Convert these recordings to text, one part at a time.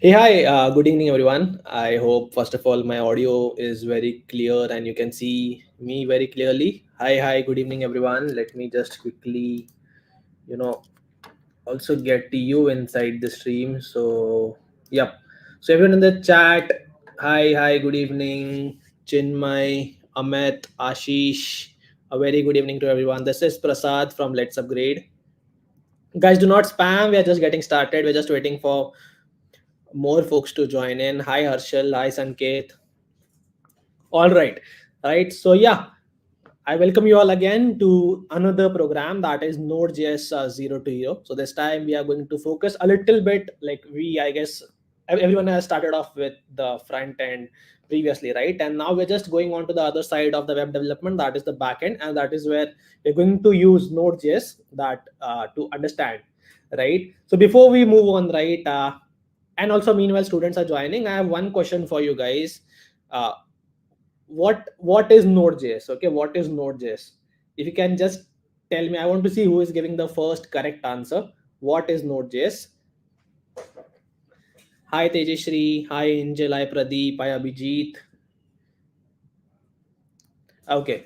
Hey, hi, good evening, everyone. I hope, first of all, my audio is very clear and you can see me very clearly. Hi, good evening, everyone. Let me just quickly, you know, also get you inside the stream. So, yep. So, everyone in the chat, hi, good evening, Chinmay, Amit, Ashish. A very good evening to everyone. This is Prasad from Let's Upgrade. Guys, do not spam. We are just getting started. We're just waiting for more folks to join in. Hi Harshal, hi Sanket. All right, right. So yeah, I welcome you all again to another program that is Node.js 0 to Hero. So this time we are going to focus a little bit like I guess everyone has started off with the front end previously, right? And now we're just going on to the other side of the web development, that is the back end, and that is where we're going to use Node.js that to understand, right? So before we move on, right, and also meanwhile students are joining, I have one question for you guys. uh, what is Node.js? Okay, what is Node.js? If you can just tell me, I want to see who is giving the first correct answer. What is Node.js? Hi Tejashri, hi Angel, hi Pradeep, hi Abhijit. Okay,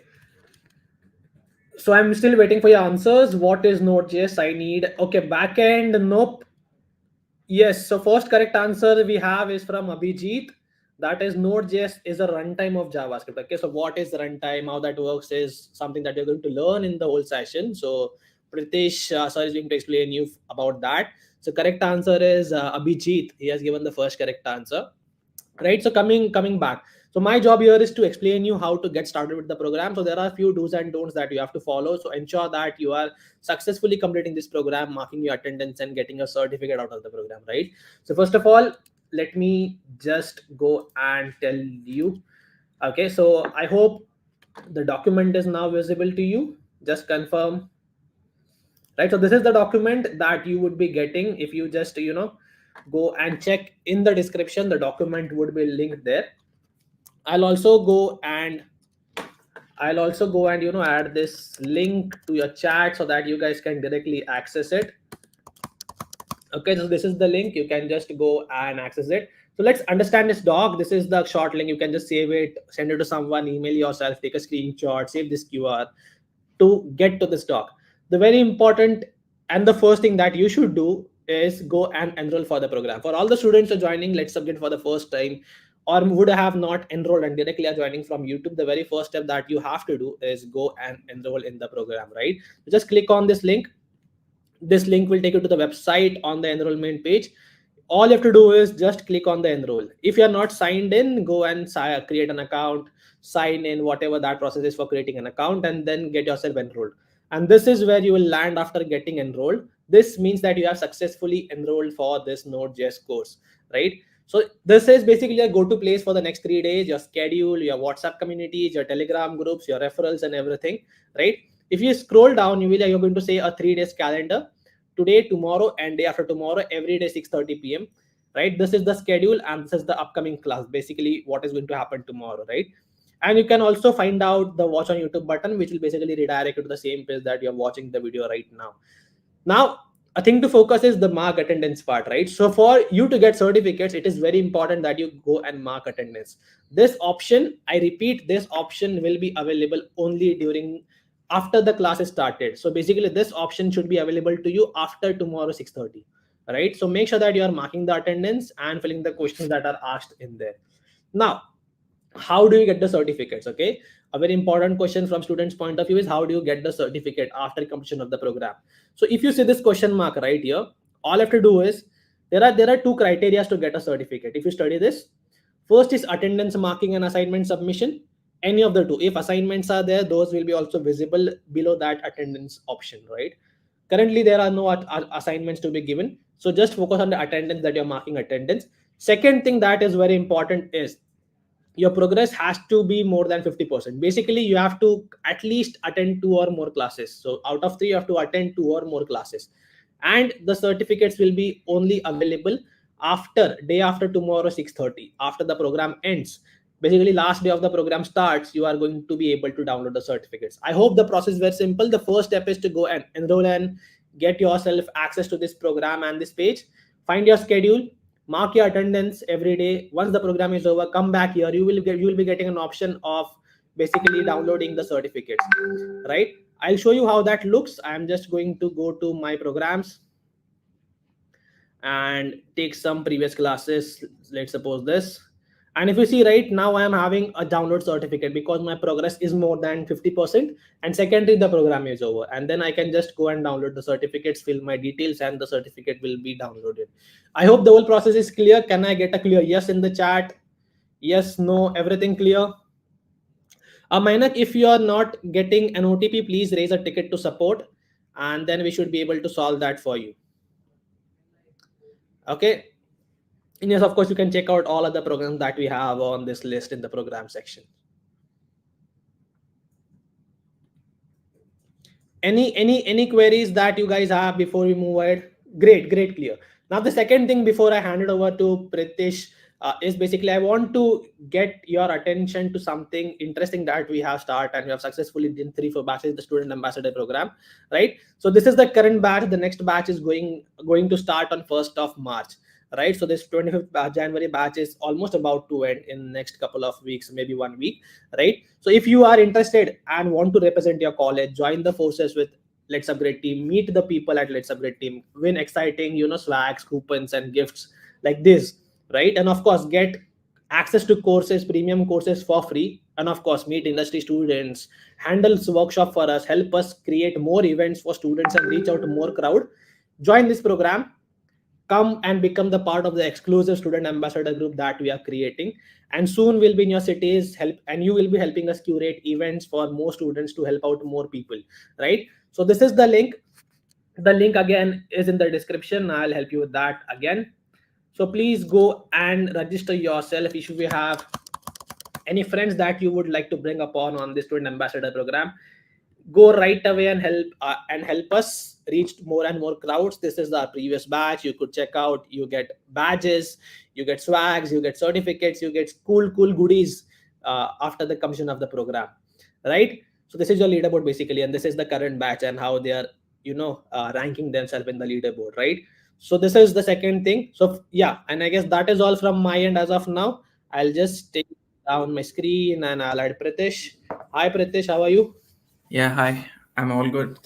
so I'm still waiting for your answers. What is Node.js? I need, okay, backend. Nope. Yes, so first correct answer we have is from Abhijit. That is Node.js is a runtime of JavaScript. Okay, so what is runtime? How that works is something that you're going to learn in the whole session. So Pritesh, sir is going to explain you about that. So correct answer is Abhijit. He has given the first correct answer, right? So coming back, so my job here is to explain you how to get started with the program. So there are a few do's and don'ts that you have to follow, so ensure that you are successfully completing this program, marking your attendance and getting a certificate out of the program, right? So first of all, let me just go and tell you. Okay, so I hope the document is now visible to you. Just confirm, right? So this is the document that you would be getting. If you just go and check in the description, the document would be linked there. I'll also go and add this link to your chat so that you guys can directly access it. Okay, so this is the link. You can just go and access it. So let's understand this doc. This is the short link. You can just save it, send it to someone, email yourself, take a screenshot, save this QR to get to this doc. The very important and the first thing that you should do is go and enroll for the program. For all the students who are joining Let's Submit for the first time or would have not enrolled and directly are joining from YouTube, the very first step that you have to do is go and enroll in the program, right? So just click on this link. This link will take you to the website on the enrollment page. All you have to do is just click on the enroll. If you are not signed in, go and create an account, sign in, whatever that process is for creating an account, and then get yourself enrolled. And this is where you will land after getting enrolled. This means that you have successfully enrolled for this Node.js course, right? So this is basically a go-to place for the next 3 days, your schedule, your WhatsApp communities, your Telegram groups, your referrals and everything, right? If you scroll down, you're going to say a 3 days calendar. Today, tomorrow, and day after tomorrow, every day 6:30 p.m. Right? This is the schedule, and this is the upcoming class. Basically, what is going to happen tomorrow, right? And you can also find out the watch on YouTube button, which will basically redirect you to the same page that you're watching the video right now. Now, a thing to focus is the mark attendance part, right? So for you to get certificates, it is very important that you go and mark attendance. This option, I repeat, this option will be available only during after the class is started. So basically this option should be available to you after tomorrow 6:30, right? So make sure that you are marking the attendance and filling the questions that are asked in there. Now, how do you get the certificates? Okay, a very important question from students point of view is how do you get the certificate after completion of the program? So if you see this question mark right here, all you have to do is there are two criteria to get a certificate. If you study this, first is attendance marking and assignment submission. Any of the two, if assignments are there, those will be also visible below that attendance option, right? Currently there are no assignments to be given, so just focus on the attendance, that you're marking attendance. Second thing that is very important is your progress has to be more than 50%. Basically you have to at least attend 2 or more classes. So out of 3 you have to attend 2 or more classes, and the certificates will be only available after day after tomorrow 6:30, after the program ends. Basically last day of the program starts, you are going to be able to download the certificates. I hope the process is very simple. The first step is to go and enroll and get yourself access to this program and this page. Find your schedule, mark your attendance every day. Once the program is over, come back here. You will be getting an option of basically downloading the certificates, right? I'll show you how that looks. I'm just going to go to my programs and take some previous classes. Let's suppose this. And if you see right now, I am having a download certificate because my progress is more than 50%. And secondly, the program is over. And then I can just go and download the certificates, fill my details, and the certificate will be downloaded. I hope the whole process is clear. Can I get a clear yes in the chat? Yes, no, everything clear? Mainak, if you are not getting an OTP, please raise a ticket to support, and then we should be able to solve that for you. Okay. And yes, of course, you can check out all other programs that we have on this list in the program section. Any queries that you guys have before we move ahead? Great, clear. Now the second thing before I hand it over to Pritish is basically I want to get your attention to something interesting that we have started and we have successfully done 3-4 batches, the student ambassador program, right? So this is the current batch. The next batch is going to start on 1st of March, right? So this 25th January batch is almost about to end in next couple of weeks, maybe 1 week, right? So if you are interested and want to represent your college, join the forces with Let's Upgrade team, meet the people at Let's Upgrade team, win exciting, swags, coupons and gifts like this, right? And of course, get access to courses, premium courses for free. And of course, meet industry students, handles workshop for us, help us create more events for students and reach out to more crowd. Join this program, come and become the part of the exclusive student ambassador group that we are creating, and soon we'll be in your cities, help, and you will be helping us curate events for more students to help out more people, right? So this is the link. The link again is in the description. I'll help you with that again. So please go and register yourself. If you have any friends that you would like to bring upon on this student ambassador program, go right away and help us reach more and more crowds. This is our previous batch. You could check out. You get badges, you get swags, you get certificates, you get cool goodies after the completion of the program, right? So this is your leaderboard basically, and this is the current batch and how they are ranking themselves in the leaderboard, right? So this is the second thing. So yeah, and I guess that is all from my end as of now. I'll just take down my screen and I'll add Pritish. Hi Pritish, how are you? Yeah, hi. I'm all good.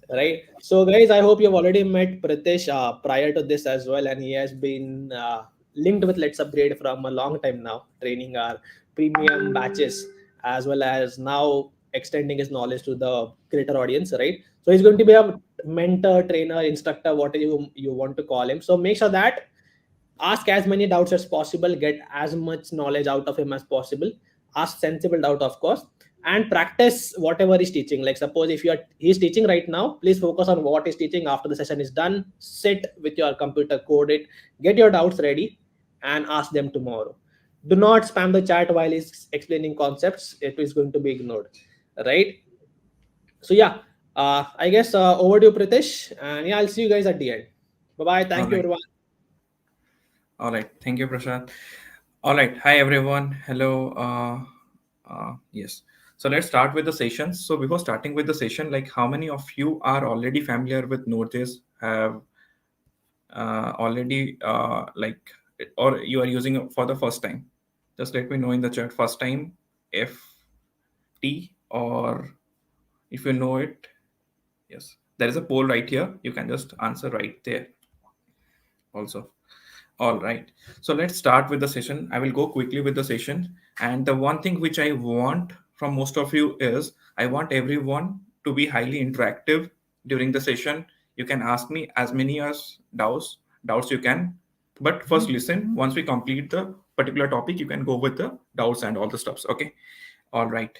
Right. So, guys, I hope you've already met Pritish prior to this as well, and he has been linked with Let's Upgrade from a long time now, training our premium batches as well as now extending his knowledge to the greater audience. Right. So he's going to be a mentor, trainer, instructor, whatever you want to call him. So make sure that ask as many doubts as possible, get as much knowledge out of him as possible, ask sensible doubt of course, and practice whatever he's teaching. Like suppose if he's teaching right now, please focus on what he's teaching. After the session is done, sit with your computer, code it, get your doubts ready, and ask them tomorrow. Do not spam the chat while he's explaining concepts. It is going to be ignored, right? So yeah, I guess over to you, Pritish, and yeah, I'll see you guys at the end. Bye bye. All Thank you, right. everyone. All right. Thank you, Prashant. All right. Hi, everyone. Hello. Yes. So let's start with the session. So before starting with the session, like how many of you are already familiar with Node.js, have already or you are using it for the first time? Just let me know in the chat. First time, FT, or if you know it. Yes. There is a poll right here. You can just answer right there also. All right. So let's start with the session. I will go quickly with the session. And the one thing which I want from most of you is I want everyone to be highly interactive during the session. You can ask me as many as doubts you can. But first listen. Once we complete the particular topic, you can go with the doubts and all the stuffs. Okay. All right.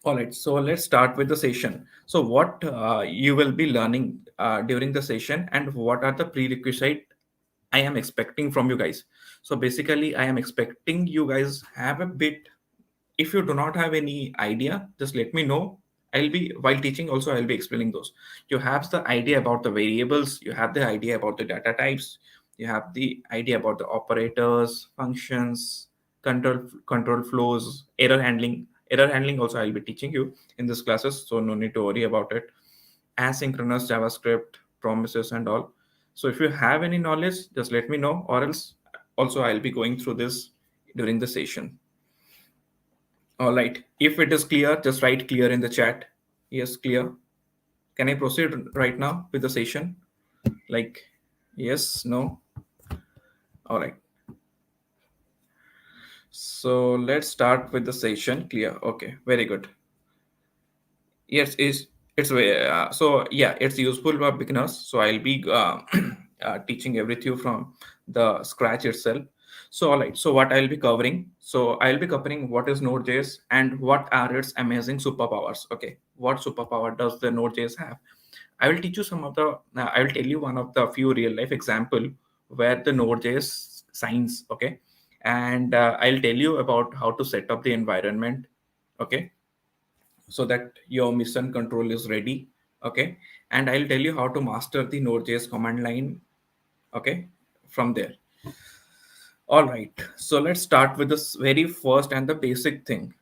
All right, so let's start with the session. So what you will be learning during the session, and what are the prerequisite I am expecting from you guys. So basically, I am expecting you guys have a bit. If you do not have any idea, just let me know. I'll be, while teaching also, I'll be explaining those. You have the idea about the variables, you have the idea about the data types, you have the idea about the operators, functions, control flows, error handling. Error handling also I'll be teaching you in this classes, so no need to worry about it. Asynchronous JavaScript, promises and all. So if you have any knowledge, just let me know, or else also I'll be going through this during the session. All right, if it is clear, just write clear in the chat. Yes, clear. Can I proceed right now with the session? Like, yes, no? All right. So let's start with the session. Clear. Okay, very good. Yes, it's so yeah, it's useful for beginners. So I'll be teaching everything from the scratch itself. So all right, so what I'll be covering, so I'll be covering what is Node.js and what are its amazing superpowers. Okay, what superpower does the Node.js have? I will teach you some of the I will tell you one of the few real life example where the Node.js signs. Okay, and I'll tell you about how to set up the environment. Okay, so that your mission control is ready. Okay, and I'll tell you how to master the Node.js command line. Okay, from there. All right, so let's start with this very first and the basic thing.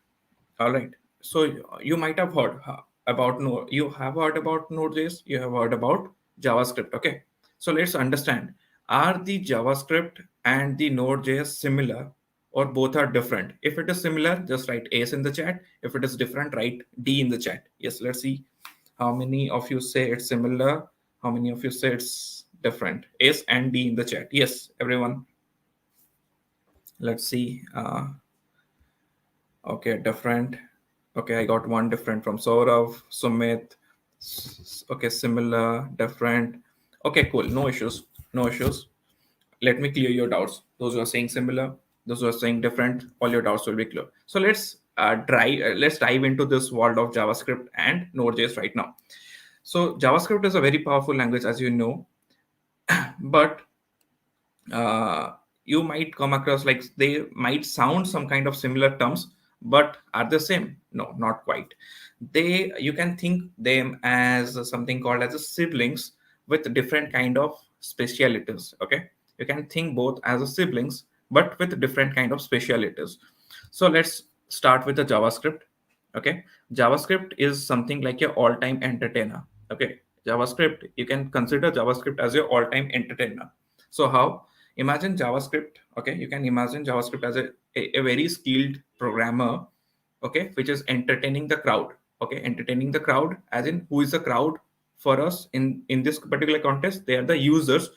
All right, so you might have heard about Node. You have heard about Node.js, you have heard about JavaScript. Okay, so let's understand, are the JavaScript and the Node.js similar, or both are different? If it is similar, just write S in the chat. If it is different, write D in the chat. Yes, let's see how many of you say it's similar, how many of you say it's different. S and D in the chat. Yes, everyone. Let's see. Okay, different. Okay, I got one different from Saurav, Sumit. Okay, similar, different. Okay, cool. No issues. No issues. Let me clear your doubts. Those who are saying similar, those who are saying different, all your doubts will be clear. So let's dive into this world of JavaScript and Node.js right now. So JavaScript is a very powerful language, as you know, but uh, you might come across like they might sound some kind of similar terms, but are the same? No, not quite. They, you can think them as something called as a siblings with different kind of specialities. Okay, you can think both as a siblings but with different kind of specialities. So let's start with the JavaScript. Okay, JavaScript is something like your all-time entertainer. Okay, JavaScript, you can consider JavaScript as your all-time entertainer. So how? Imagine JavaScript. Okay, you can imagine JavaScript as a very skilled programmer. Okay, which is entertaining the crowd. Okay, entertaining the crowd, as in who is the crowd for us in this particular context? They are the users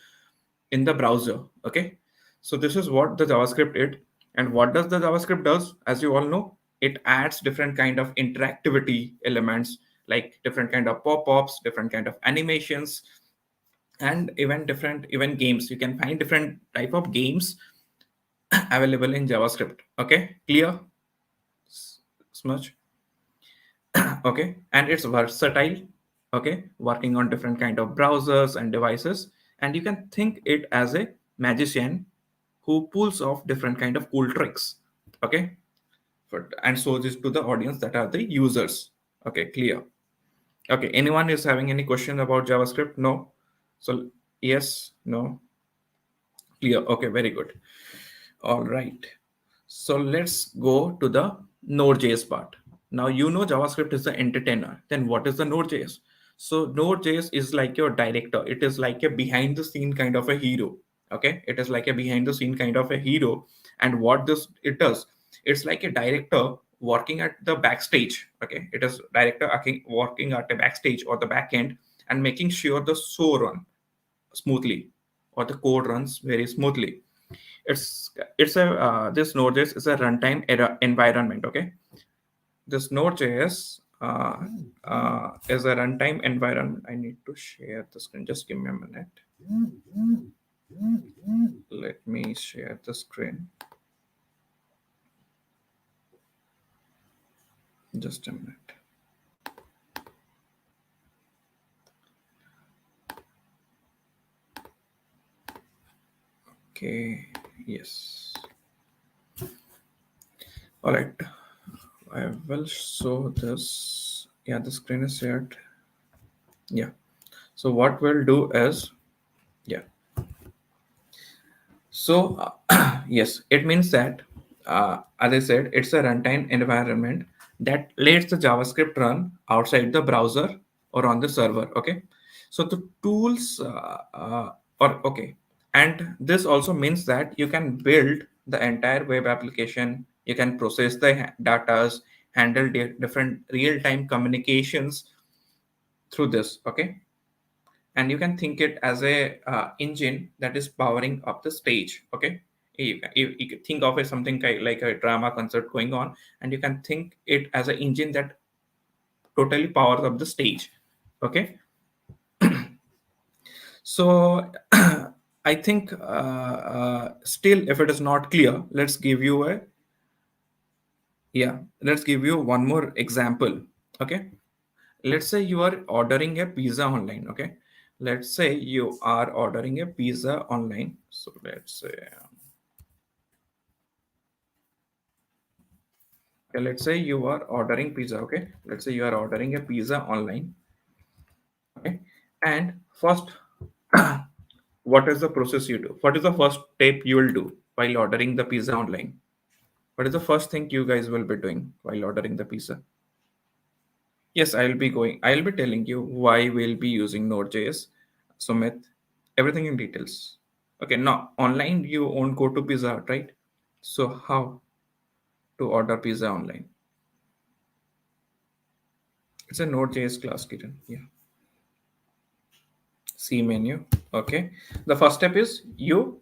in the browser. Okay, so this is what the JavaScript is. And what does the JavaScript does? As you all know, it adds different kind of interactivity elements, like different kind of pop-ups, different kind of animations, and even different even games. You can find different type of games available in JavaScript. Okay, clear? Smudge. Okay, and it's versatile. Okay, working on different kind of browsers and devices, and you can think it as a magician who pulls off different kind of cool tricks. Okay, and shows this to the audience that are the users. Okay, clear? Okay, anyone is having any question about JavaScript? No? So yes, no? Clear? Okay, very good. All right. So let's go to the Node.js part. Now you know JavaScript is the entertainer. Then what is the Node.js? So Node.js is like your director. It is like a behind the scene kind of a hero. Okay, it is like a behind the scene kind of a hero. And what this it does, it's like a director working at the backstage. Okay, it is director working at the backstage or the back end and making sure the show run smoothly or the code runs very smoothly. It's a this Node.js is a runtime environment. Okay, this Node.js is a runtime environment. I need to share the screen. Just give me a minute. Let me share the screen. Just a minute. Okay. Yes. All right. I will show this. Yeah, the screen is shared. Yeah. So what we'll do is, yeah. So yes, it means that as I said, it's a runtime environment that lets the JavaScript run outside the browser or on the server. Okay. So the tools or okay. And this also means that you can build the entire web application, you can process the datas, handle different real-time communications through this, okay. And you can think it as a engine that is powering up the stage, okay. You can think of it something like a drama concert going on, and you can think it as an engine that totally powers up the stage, okay. So I think still, if it is not clear, let's give you one more example, okay. Let's say you are ordering a pizza online, okay. Let's say you are ordering a pizza online. So let's say you are ordering pizza, okay. Let's say you are ordering a pizza online, okay. And first, what is the process you do? What is the first step you will do while ordering the pizza online? What is the first thing you guys will be doing while ordering the pizza? Yes, I'll be telling you why we'll be using Node.js, Sumit, everything in details. Okay, now online you won't go to Pizza Hut, right? So how to order pizza online? It's a Node.js class, Kiran. Yeah. See menu. Okay. The first step is you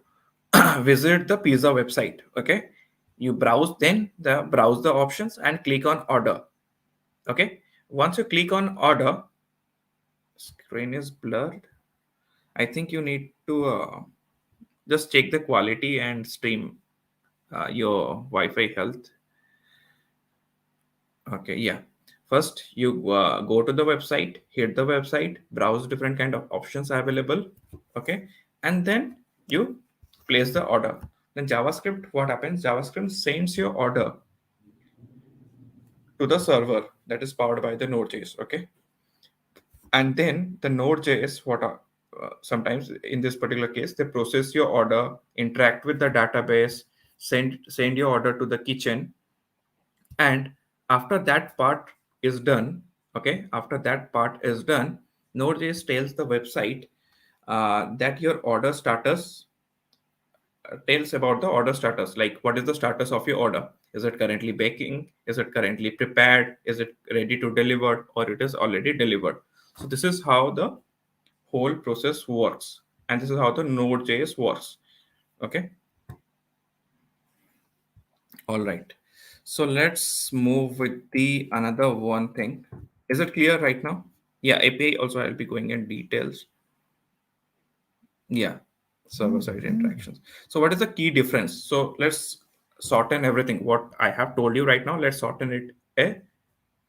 visit the pizza website. Okay. You browse the options and click on order. Okay. Once you click on order, screen is blurred. I think you need to just check the quality and stream your Wi-Fi health. Okay, yeah. First, you go to the website, hit the website, browse different kind of options available. Okay, and then you place the order. Then JavaScript, what happens? JavaScript sends your order to the server that is powered by the Node.js. Okay, and then the Node.js, sometimes in this particular case, they process your order, interact with the database, send your order to the kitchen, and after that part is done, okay, after that part is done, Node.js tells the website that your order status tells about the order status, like what is the status of your order. Is it currently baking? Is it currently prepared? Is it ready to deliver, or it is already delivered? So this is how the whole process works, and this is how the Node.js works, okay. All right. So let's move with the another one thing. Is it clear right now? Yeah, API also I'll be going in details. Yeah, server-side interactions. So what is the key difference? So let's shorten everything. What I have told you right now, let's shorten it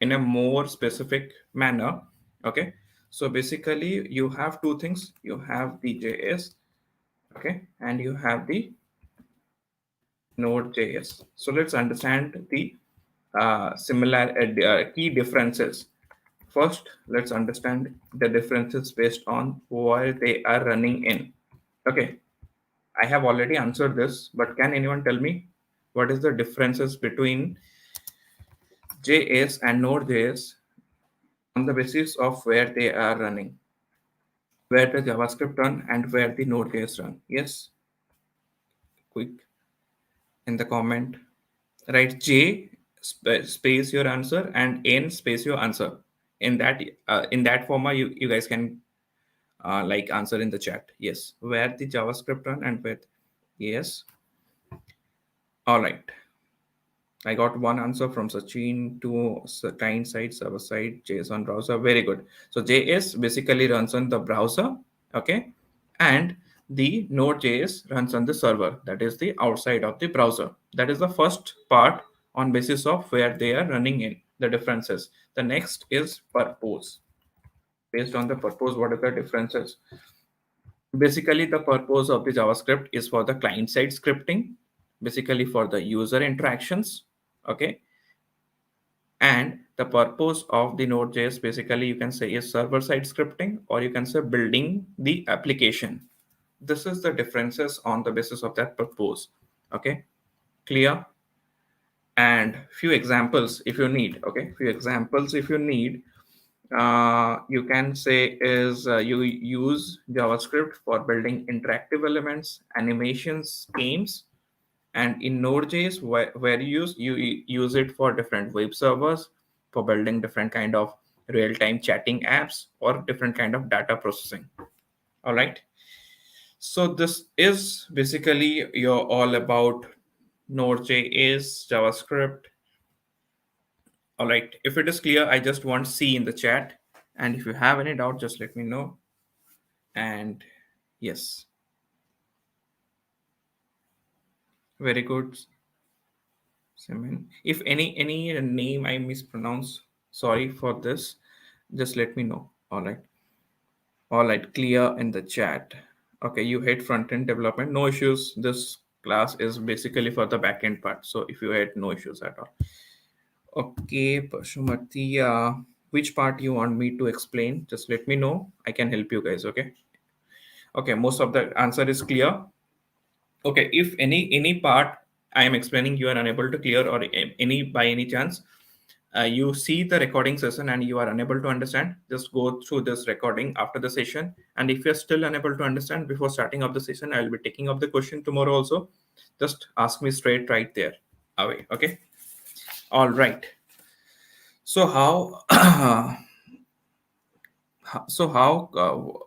in a more specific manner. Okay. So basically you have two things. You have the JS, okay, and you have the Node.js. So let's understand the key differences. First, let's understand the differences based on where they are running in. Okay, I have already answered this, but can anyone tell me what is the differences between JS and Node.js on the basis of where they are running, where the JavaScript run and where the Node.js run? Yes, quick in the comment. Write J space your answer and N space your answer. In that format, you guys can like answer in the chat. Yes, where the JavaScript run and where. Yes. All right. I got one answer from Sachin to client side, server side, JSON browser. Very good. So JS basically runs on the browser, okay, and the Node.js runs on the server. That is the outside of the browser. That is the first part on basis of where they are running in. The differences. The next is purpose. Based on the purpose, what are the differences? Basically, the purpose of the JavaScript is for the client side scripting, basically for the user interactions, okay. And the purpose of the Node.js, basically, you can say is server side scripting, or you can say building the application. This is the differences on the basis of that purpose, okay. Clear? And few examples if you need, okay, few examples if you need. you can say is you use JavaScript for building interactive elements, animations, games, and in Node.js, where you use it for different web servers, for building different kind of real-time chatting apps or different kind of data processing. All right. So this is basically your all about Node.js, JavaScript. All right. If it is clear, I just want C in the chat. And if you have any doubt, just let me know. And yes, very good. Simon. If any name I mispronounce, sorry for this. Just let me know. All right. All right. Clear in the chat. Okay. You hate front end development. No issues. This class is basically for the back end part. So if you had no issues at all. Okay, Pashumati, which part you want me to explain? Just let me know. I can help you guys. Okay. Okay. Most of the answer is clear. Okay. If any part I am explaining you are unable to clear or any by any chance you see the recording session and you are unable to understand, just go through this recording after the session. And if you're still unable to understand before starting up the session, I will be taking up the question tomorrow also. Just ask me straight right there away. Okay. All right. So how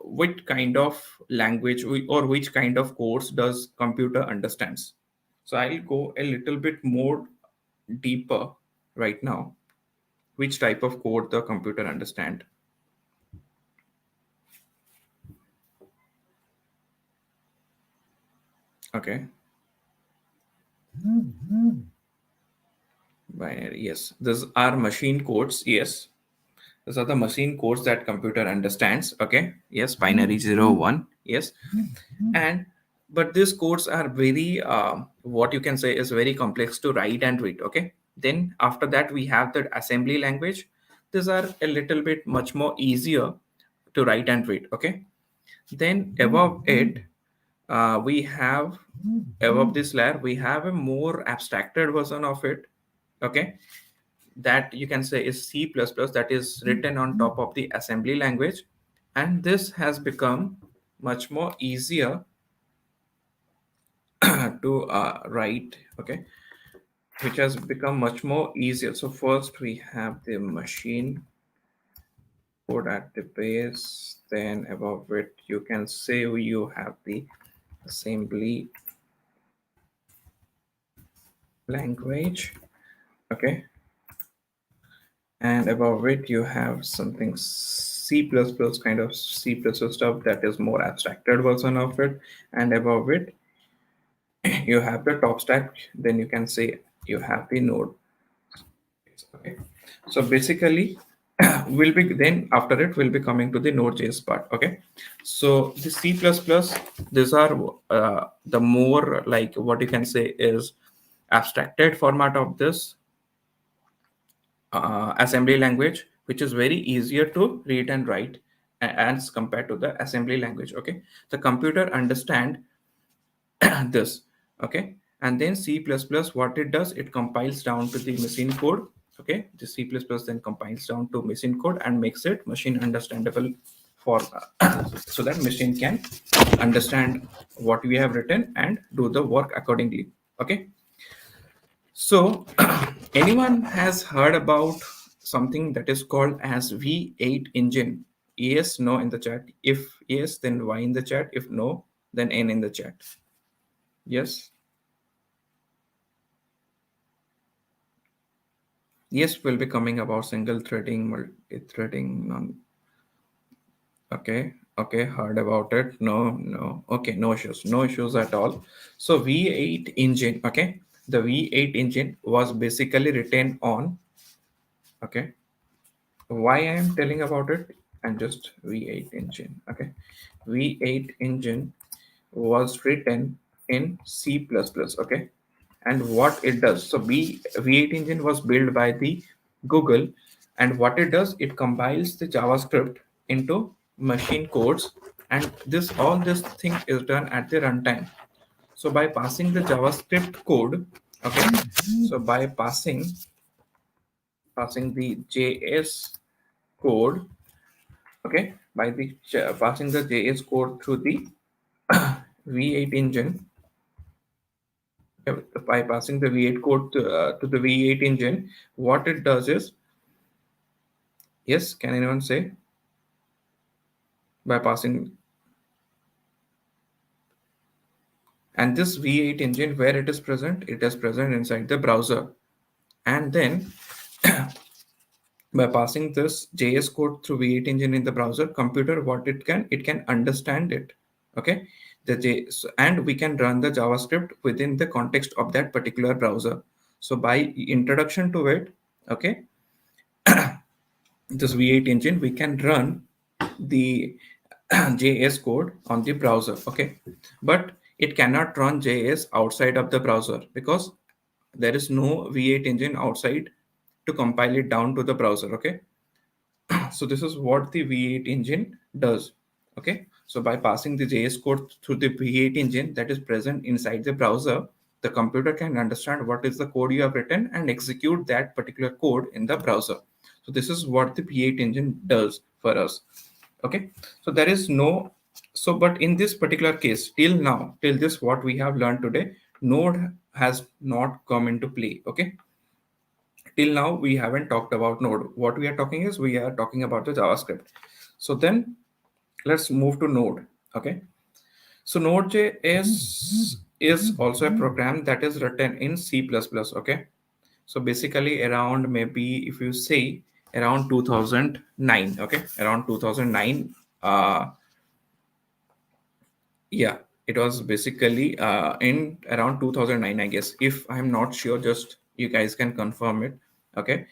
what kind of language or which kind of course does computer understands? So I'll go a little bit more deeper right now. Which type of code the computer understand? Okay. Binary, yes. These are machine codes. Yes. These are the machine codes that computer understands. Okay. Yes. Binary 0, 1. Yes. And but these codes are very what you can say is very complex to write and read. Okay. Then after that we have the assembly language. These are a little bit much more easier to write and read. Okay. Then above it, we have above this layer we have a more abstracted version of it. Okay, that you can say is C++, that is written on top of the assembly language, and this has become much more easier to write. Okay, which has become much more easier. So first we have the machine code at the base, then above it you can say you have the assembly language. Okay, and above it you have something C++, kind of C++ stuff that is more abstracted version of it, and above it you have the top stack. Then you can say you have the node. Okay, so basically will be then after it will be coming to the Node.js part. Okay, so the C++, these are the more like what you can say is abstracted format of this assembly language, which is very easier to read and write as compared to the assembly language. Okay, the computer understand this. Okay, and then C++, what it does, it compiles down to the machine code. Okay, the C++ then compiles down to machine code and makes it machine understandable for so that machine can understand what we have written and do the work accordingly. Okay, so, anyone has heard about something that is called as V8 engine? Yes, no in the chat. If yes, then Y in the chat. If no, then N in the chat. Yes. Yes, will be coming about single threading, multi-threading. None. Okay. Okay. Heard about it. No, no. Okay. No issues. No issues at all. So V8 engine. Okay. The V8 engine was basically written on. Okay, why I am telling about it, and just V8 engine. Okay, V8 engine was written in C++. Okay, and what it does, so V8 engine was built by the Google, and what it does, it compiles the JavaScript into machine codes, and all this thing is done at the runtime. So by passing the JavaScript code, okay, so by passing the JS code, okay, by the passing the JS code through the V8 engine. By passing the V8 code to the V8 engine, what it does is, yes, can anyone say? By passing, and this V8 engine, where it is present? It is present inside the browser. And then by passing this JS code through V8 engine in the browser, computer, what it can understand it. Okay, and we can run the JavaScript within the context of that particular browser. So by introduction to it, okay, this V8 engine, we can run the JS code on the browser. Okay, but it cannot run JS outside of the browser because there is no V8 engine outside to compile it down to the browser. Okay, so this is what the V8 engine does. Okay, so by passing the JS code through the V8 engine that is present inside the browser, the computer can understand what is the code you have written and execute that particular code in the browser. So this is what the V8 engine does for us. Okay, so there is no, so but in this particular case, till now, till this what we have learned today, Node has not come into play. Okay, till now we haven't talked about Node. What we are talking is, we are talking about the JavaScript. So then let's move to Node. Okay, so Node.js is also a program that is written in C++. Okay, so basically around, maybe if you say around 2009. Okay, around 2009. Yeah, it was basically in around 2009, I guess. If I'm not sure, just you guys can confirm it. Okay,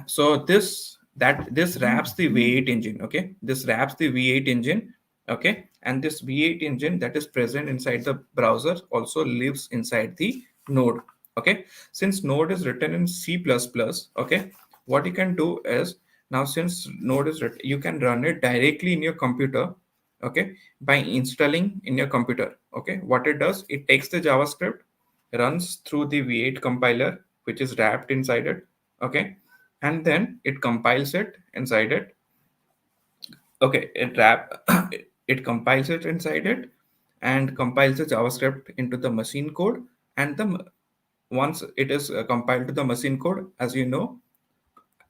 so this wraps the V8 engine. Okay, this wraps the V8 engine. Okay, and this V8 engine that is present inside the browser also lives inside the Node. Okay, since Node is written in C++, okay, what you can do is, now since Node is written, you can run it directly in your computer. Okay, by installing in your computer. Okay, what it does, it takes the JavaScript, runs through the V8 compiler, which is wrapped inside it. Okay, and then it compiles it inside it. Okay, it compiles it inside it and compiles the JavaScript into the machine code. And once it is compiled to the machine code, as you know,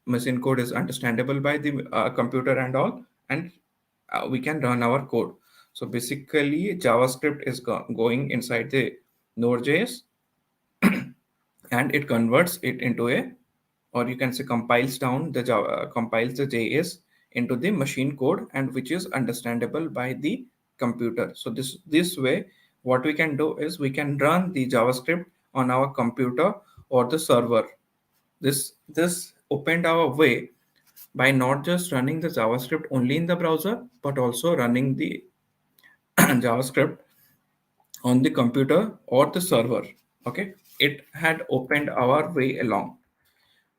machine code is understandable by the computer and all, and we can run our code. So basically, JavaScript is going inside the Node.js, and it converts it into a, or you can say compiles down the Java, compiles the JS into the machine code, and which is understandable by the computer. So this way, what we can do is, we can run the JavaScript on our computer or the server. This opened our way by not just running the JavaScript only in the browser, but also running the JavaScript on the computer or the server. Okay, it had opened our way along.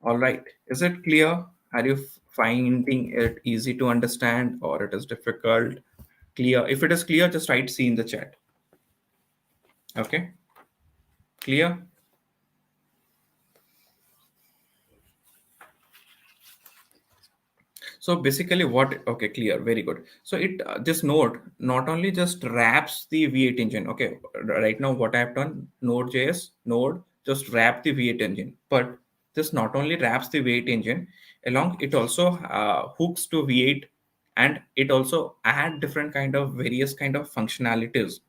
All right, is it clear? Are you finding it easy to understand, or it is difficult? Clear? If it is clear, just write C in the chat. Okay, clear? So basically okay, clear, very good. So this Node not only just wraps the V8 engine. Okay, right now what I have done, Node.js, Node just wrap the V8 engine. But this not only wraps the V8 engine, along it also hooks to V8, and it also add different kind of various kind of functionalities.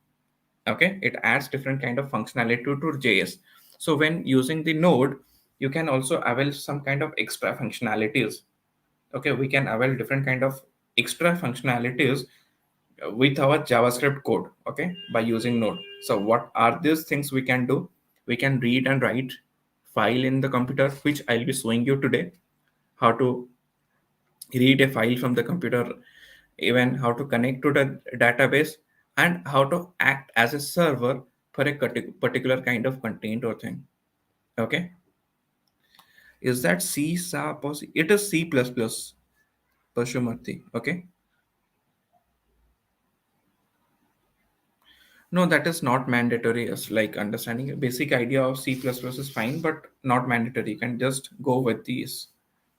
Okay, it adds different kind of functionality to JS. So when using the Node, you can also avail some kind of extra functionalities. Okay, we can avail different kind of extra functionalities with our JavaScript code. Okay, by using Node. So what are these things we can do? We can read and write file in the computer, which I'll be showing you today. How to read a file from the computer, even how to connect to the database, and how to act as a server for a particular kind of content or thing. Okay, is that C sharp, or it is C++, Pashumati. Okay, no, that is not mandatory. As like understanding a basic idea of C++ is fine, but not mandatory. You can just go with these.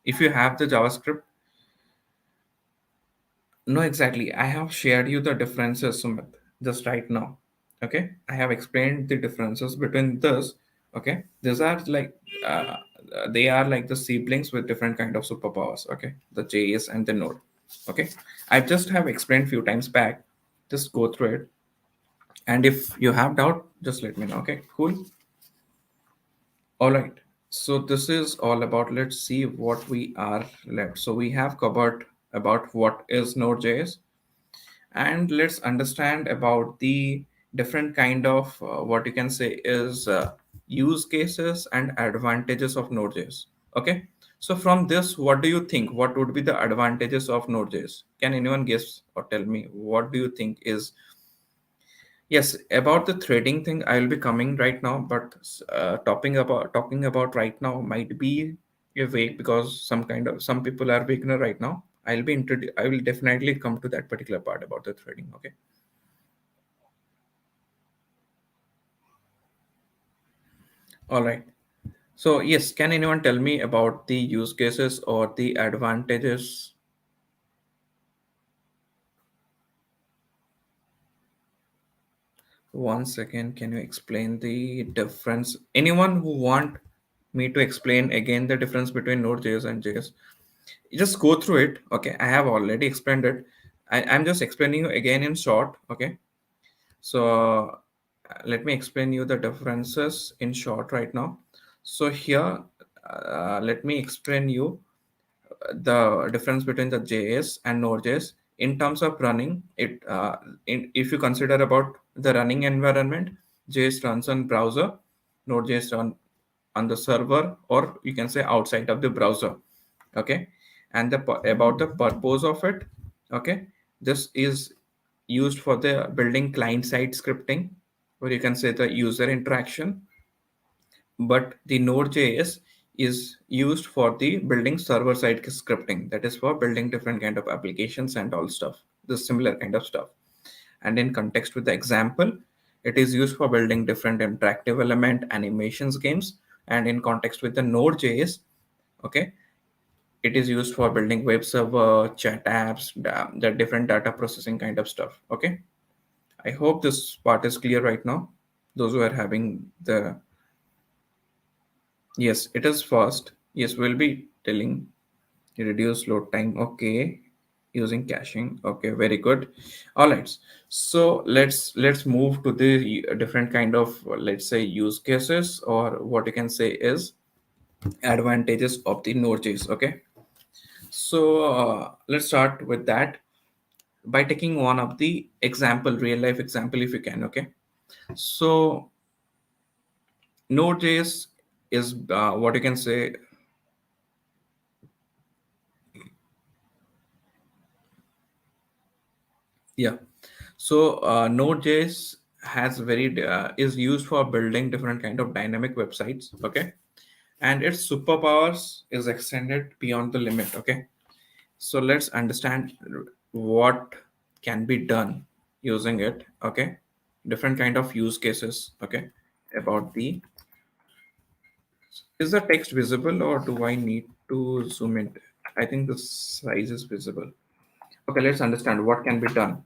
If you have the JavaScript, No, exactly. I have shared you the differences, Sumit, just right now. Okay, I have explained the differences between this. Okay, these are like uh, they are like the siblings with different kind of superpowers. Okay, the JS and the Node. Okay, I just have explained few times back. Just go through it, and if you have doubt, just let me know. Okay, cool. All right. So this is all about. Let's see what we are left. So we have covered about what is Node.js, and let's understand about the different kind of what you can say is use cases and advantages of Node.js. Okay, so from this, what do you think, what would be the advantages of Node.js? Can anyone guess or tell me what do you think is? Yes, about the threading thing, I will be coming right now, but talking about right now might be a vague because some people are beginner right now. I will definitely come to that particular part about the threading. Okay. All right. So yes, can anyone tell me about the use cases or the advantages? One second, can you explain the difference? Anyone who want me to explain again the difference between Node.js and JS? Just go through it. Okay, I have already explained it. I'm just explaining you again in short. Okay, so let me explain you the differences in short right now. So here, let me explain you the difference between the JS and Node.js in terms of running it. If you consider about the running environment, JS runs on browser, Node.js run on the server, or you can say outside of the browser. Okay, and about the purpose of it. Okay, this is used for the building client side scripting, or you can say the user interaction, but the Node.js is used for the building server side scripting, that is for building different kind of applications and all stuff, the similar kind of stuff. And in context with the example, it is used for building different interactive element animations games. And in context with the Node.js, okay, it is used for building web server chat apps, the different data processing kind of stuff. Okay, I hope this part is clear right now, those who are having the. Yes, it is fast. Yes, we'll be telling reduce load time. Okay, using caching. Okay, very good. All right. So let's move to the different kind of let's say use cases, or what you can say is advantages of the Node.js. Okay. So let's start with that by taking one of the example, real life example, if you can. Okay. So Node.js is what you can say. Yeah. So Node.js has very is used for building different kind of dynamic websites. Okay, and its superpowers is extended beyond the limit. Okay, so let's understand what can be done using it. Okay, different kind of use cases. Okay, about the, is the text visible or do I need to zoom in? I think the size is visible. Okay, let's understand what can be done.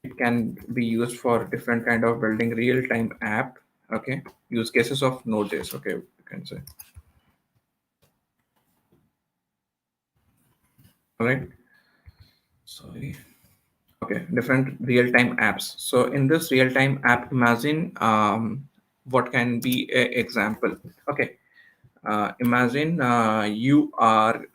It can be used for different kind of building real-time app. Okay, use cases of Node.js. Okay, you can say. All right. Sorry. Okay, different real-time apps. So in this real-time app, imagine what can be a example. Okay, imagine you are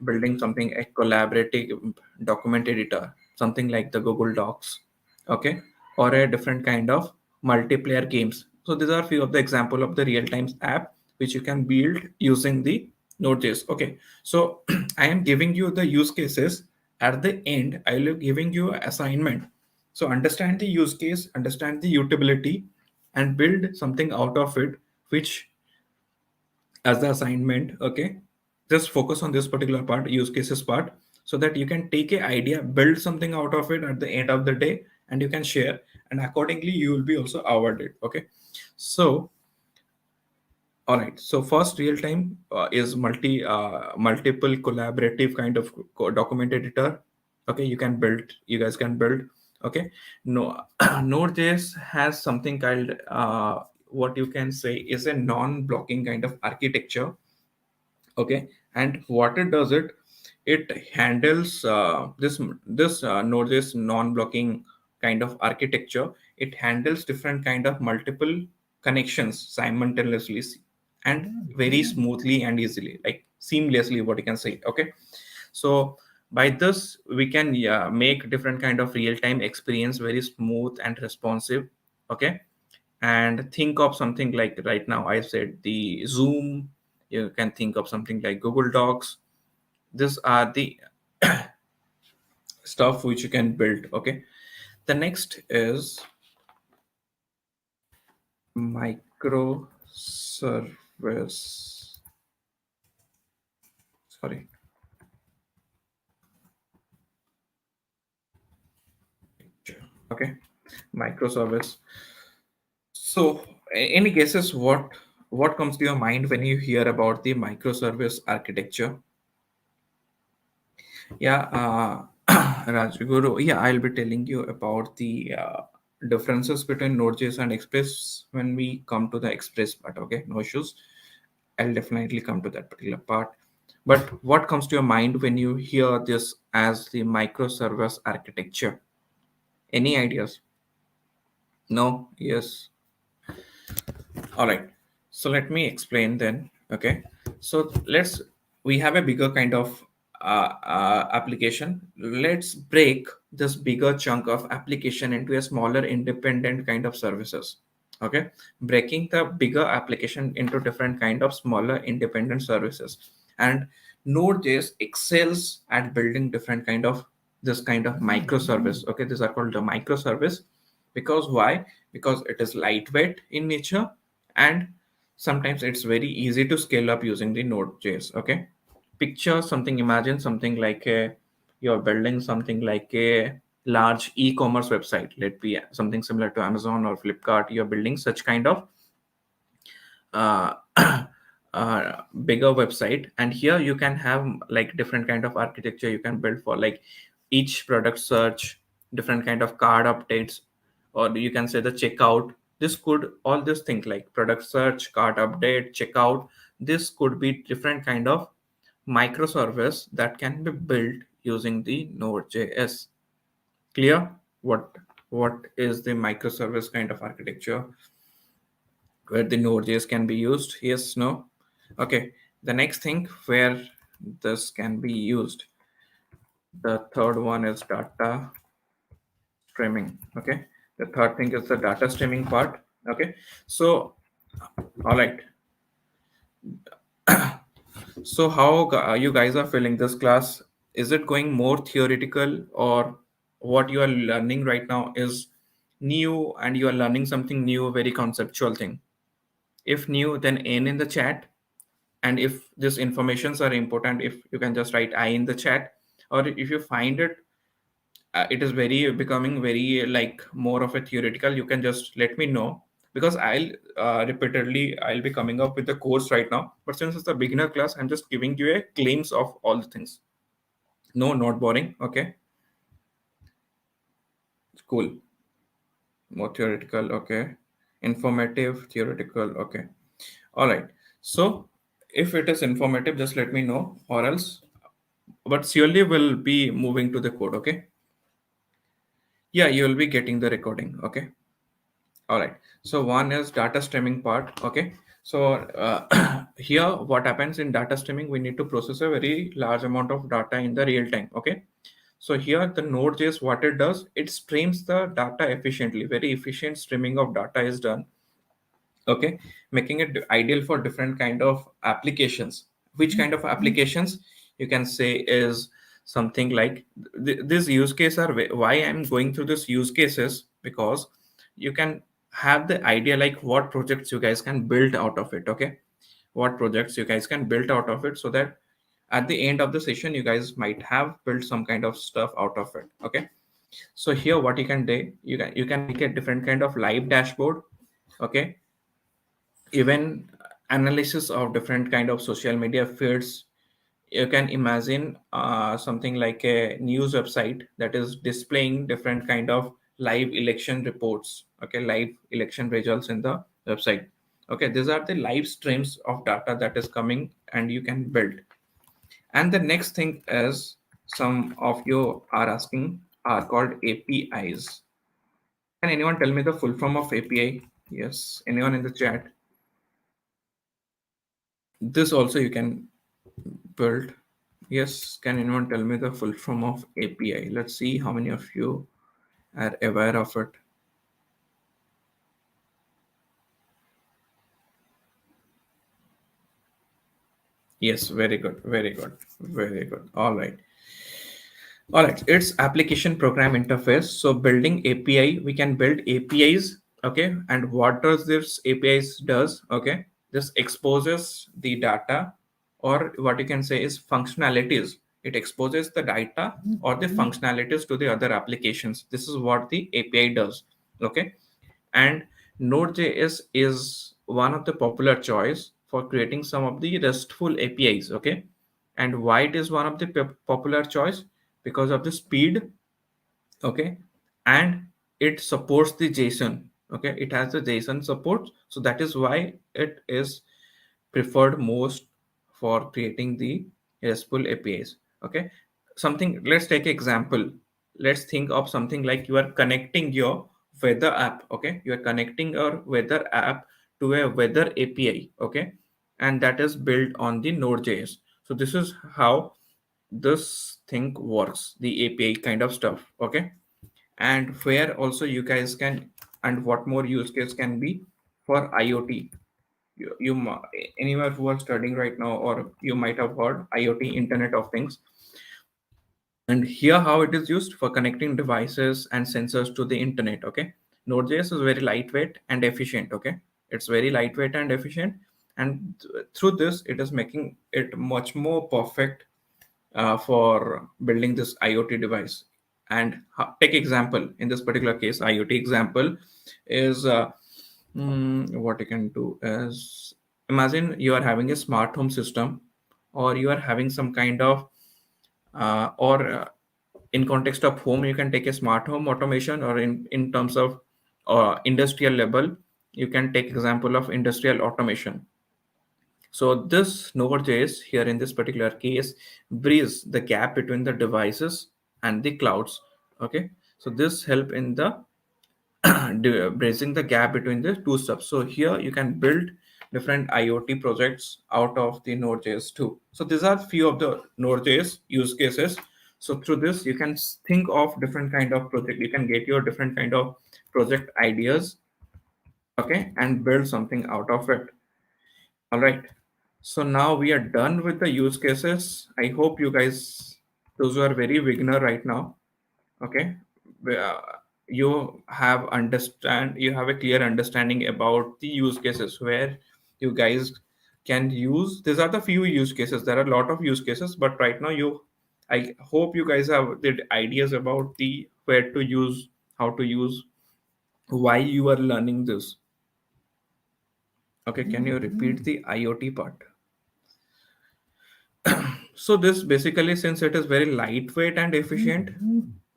building something, a collaborative document editor, something like the Google Docs, okay, or a different kind of multiplayer games. So these are few of the example of the real-time app which you can build using the Node.js. Okay, so I am giving you the use cases. At the end, I will be giving you an assignment. So understand the use case, understand the utility, and build something out of it, which as the assignment. Okay, just focus on this particular part, use cases part, so that you can take a idea, build something out of it at the end of the day, and you can share, and accordingly you will be also awarded. Okay, so all right, so first real time is multiple collaborative kind of document editor. Okay, you guys can build. Okay, no, Node.js has something called what you can say is a non-blocking kind of architecture. Okay, and what it does, it handles this Node.js non-blocking kind of architecture. It handles different kind of multiple connections simultaneously and very smoothly and easily, like seamlessly, what you can say. Okay, so by this we can, yeah, make different kind of real-time experience very smooth and responsive. Okay, and think of something like, right now I said the Zoom, you can think of something like Google Docs. These are the stuff which you can build. Okay, the next is microservice, sorry, okay, microservice. So any guesses what comes to your mind when you hear about the microservice architecture? Yeah, Rajguru. Yeah, I'll be telling you about the differences between Node.js and Express when we come to the Express part. Okay, no issues. I'll definitely come to that particular part. But what comes to your mind when you hear this as the microservice architecture? Any ideas? No? Yes? All right. So let me explain then. Okay. So we have a bigger kind of application. Let's break this bigger chunk of application into a smaller independent kind of services. Okay. Breaking the bigger application into different kind of smaller independent services. And Node.js excels at building different kind of this kind of microservice. Okay. These are called the microservice. Because why? Because it is lightweight in nature, and sometimes it's very easy to scale up using the Node.js. Okay, picture something, imagine something like you're building something like a large e-commerce website. Let be something similar to Amazon or Flipkart. You're building such kind of uh, bigger website, and here you can have like different kind of architecture you can build for like each product search, different kind of card updates, or you can say the checkout. This could all this thing like product search, cart update, checkout. This could be different kind of microservice that can be built using the Node.js. Clear what is the microservice kind of architecture where the Node.js can be used? Yes, no? Okay. The next thing where this can be used, the third one is data streaming. Okay. The third thing is the data streaming part. Okay. So, all right. So how you guys are feeling this class? Is it going more theoretical, or what you are learning right now is new and you are learning something new, very conceptual thing? If new, then N in the chat. And if these informations are important, if you can just write I in the chat. Or if you find it is very becoming very like more of a theoretical, you can just let me know, because I'll repeatedly I'll be coming up with the course right now. But since it's a beginner class, I'm just giving you a glimpse of all the things. No, not boring. Okay, it's cool. More theoretical. Okay, informative, theoretical. Okay, all right. So if it is informative, just let me know, or else, but surely we'll be moving to the code. Okay, yeah, you will be getting the recording. Okay, all right. So one is data streaming part. Okay, so here what happens in data streaming, we need to process a very large amount of data in the real time. Okay, so here the Node.js, what it does, it streams the data efficiently. Very efficient streaming of data is done. Okay, making it ideal for different kind of applications. Which kind of applications? You can say is something like this use case are why I'm going through this use cases, because you can have the idea like what projects you guys can build out of it. Okay, what projects you guys can build out of it, so that at the end of the session you guys might have built some kind of stuff out of it. Okay, so here what you can do, you can make a different kind of live dashboard. Okay, even analysis of different kind of social media feeds. you can imagine something like a news website that is displaying different kind of live election reports, okay, live election results in the website. Okay, these are the live streams of data that is coming and you can build. And the next thing is, some of you are asking, are called APIs. Can anyone tell me the full form of API? Yes, anyone in the chat? This also you can build. Yes, can anyone tell me the full form of API? Let's see how many of you are aware of it. Yes, very good, very good, very good. All right. All right, it's application program interface. So building API, we can build APIs. Okay, and what does this APIs does? Okay, this exposes the data, or what you can say is functionalities. It exposes the data or the functionalities to the other applications. This is what the API does. Okay, and Node.js is one of the popular choice for creating some of the RESTful APIs. Okay, and why it is one of the popular choice? Because of the speed. Okay, and it supports the JSON. Okay, it has the JSON support, so that is why it is preferred most for creating the RESTful APIs. Okay, something, let's take example. Let's think of something like you are connecting your weather app. Okay, you are connecting your weather app to a weather API. Okay, and that is built on the Node.js. So this is how this thing works, the API kind of stuff. Okay, and where also you guys can, and what more use case can be for IoT. Anyone who are studying right now, or you might have heard IoT, Internet of Things. And here how it is used for connecting devices and sensors to the internet. Okay, Node.js is very lightweight and efficient. Okay, it's very lightweight and efficient, and through this it is making it much more perfect for building this IoT device. And take example, in this particular case, IoT example is what you can do is, imagine you are having a smart home system, or you are having some kind of or in context of home, you can take a smart home automation, or in terms of industrial level, you can take example of industrial automation. So this Node.js here in this particular case bridges the gap between the devices and the clouds. Okay, so this help in the bridging the gap between the two stuff. So here you can build different IoT projects out of the Node.js too. So these are few of the Node.js use cases. So through this you can think of different kind of project. You can get your different kind of project ideas. Okay, and build something out of it. All right. So now we are done with the use cases. I hope you guys, those who are very beginner right now, okay, uh, you have a clear understanding about the use cases where you guys can use. These are the few use cases. There are a lot of use cases, but right now I hope you guys have the ideas about the where to use, how to use, why you are learning this. Okay, can you repeat the IoT part? So this basically, since it is very lightweight and efficient,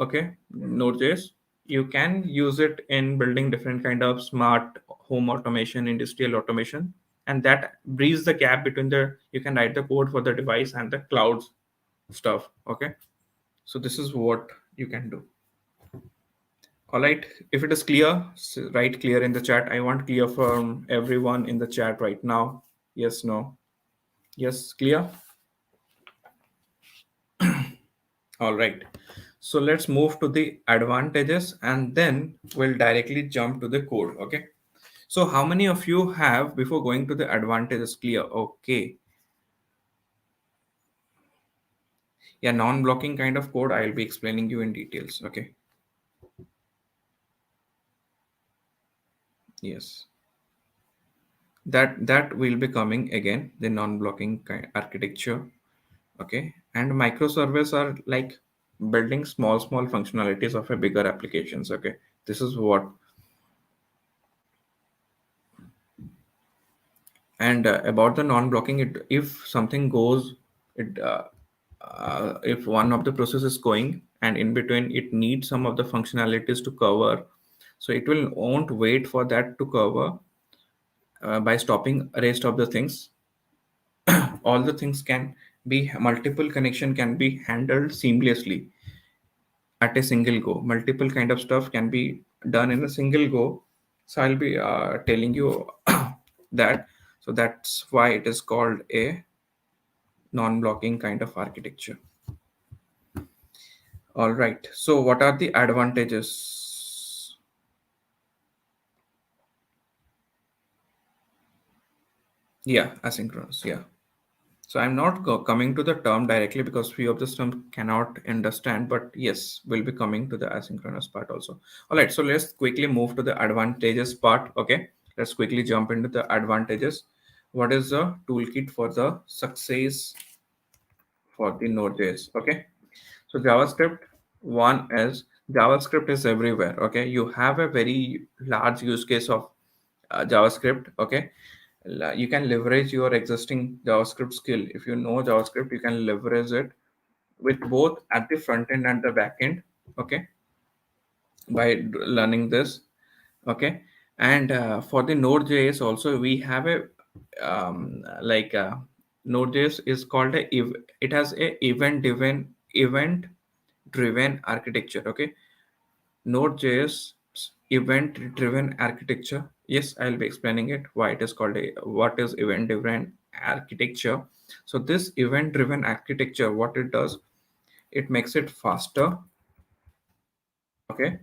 okay, Node.js, you can use it in building different kind of smart home automation, industrial automation, and that bridges the gap between the, you can write the code for the device and the clouds stuff. Okay, so this is what you can do. All right, if it is clear, write clear in the chat. I want clear from everyone in the chat right now. Yes, no, yes, clear. All right. So let's move to the advantages, and then we'll directly jump to the code. Okay. So how many of you have, before going to the advantages, clear? Okay. Yeah, non-blocking kind of code, I'll be explaining you in details. Okay. Yes. That will be coming again, the non-blocking kind architecture. Okay. And microservices are like building small functionalities of a bigger applications. Okay. This is what. And about the non-blocking, it, if something goes It if one of the process is going and in between it needs some of the functionalities to cover, so it will won't wait for that to cover by stopping rest of the things. All the things can be multiple connection can be handled seamlessly at a single go. Multiple kind of stuff can be done in a single go. So I'll be telling you that. So that's why it is called a non-blocking kind of architecture. All right. So what are the advantages? Yeah, asynchronous. Yeah. So I'm not coming to the term directly because few of the terms cannot understand, but yes, we'll be coming to the asynchronous part also. All right, so let's quickly move to the advantages part. Okay, let's quickly jump into the advantages. What is the toolkit for the success for the Node.js? Okay, so JavaScript, one is JavaScript is everywhere. Okay, you have a very large use case of JavaScript. Okay, you can leverage your existing JavaScript skill. If you know JavaScript, you can leverage it with both at the front end and the back end. Okay, by learning this. Okay, and for the Node.js also we have a like Node.js is called it has a event driven architecture. Okay, Node.js event-driven architecture. Yes, I'll be explaining it why it is called a what is event-driven architecture. So this event-driven architecture, what it does, it makes it faster, okay,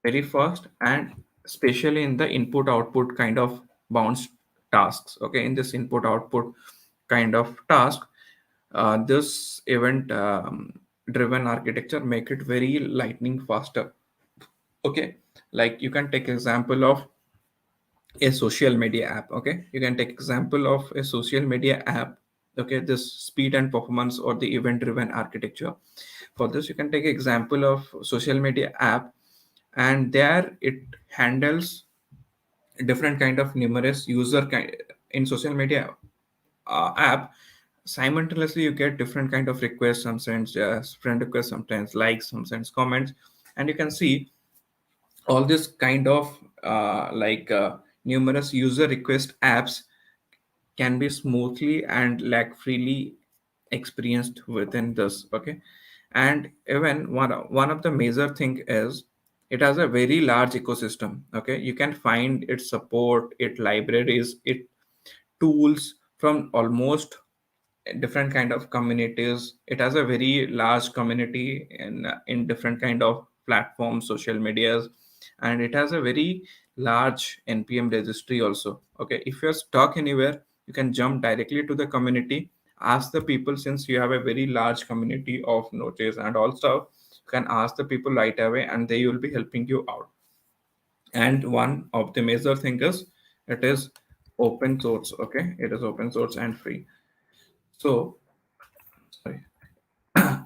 very fast, and especially in the input-output kind of bounce tasks. Okay, in this input-output kind of task, this event driven architecture make it very lightning faster. Okay, like you can take example of a social media app. Okay, you can take example of a social media app. Okay, this speed and performance or the event driven architecture. For this you can take example of social media app, and there it handles different kind of numerous in social media app. Simultaneously you get different kind of requests, sometimes friend requests, sometimes likes, sometimes comments, and you can see all this kind of numerous user request apps can be smoothly and lag freely experienced within this. Okay, and even one of the major thing is it has a very large ecosystem. Okay, you can find its support, its libraries, it tools from almost different kind of communities. It has a very large community in different kind of platforms, social medias, and it has a very large npm registry also. Okay, if you're stuck anywhere, you can jump directly to the community, ask the people, since you have a very large community of notice and all stuff, you can ask the people right away and they will be helping you out. And one of the major thing is it is open source. Okay, it is open source and free. So sorry.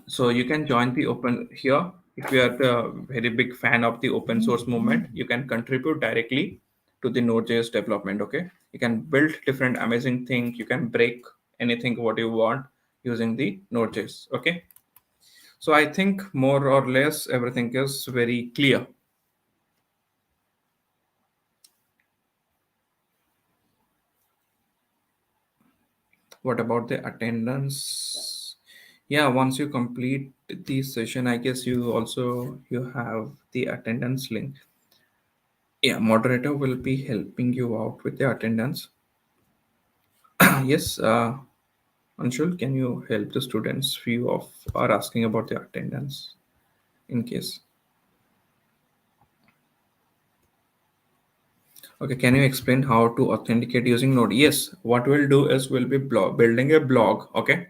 So you can join the open here. If you are the very big fan of the open source movement, you can contribute directly to the Node.js development. Okay, you can build different amazing things. You can break anything what you want using the Node.js. Okay, so I think more or less everything is very clear. What about the attendance? Yeah, once you complete the session, I guess you have the attendance link. Yeah, moderator will be helping you out with the attendance. Yes, Anshul, can you help the students few of are asking about the attendance in case? Okay, can you explain how to authenticate using Node? Yes, what we'll do is we'll be building a blog. Okay,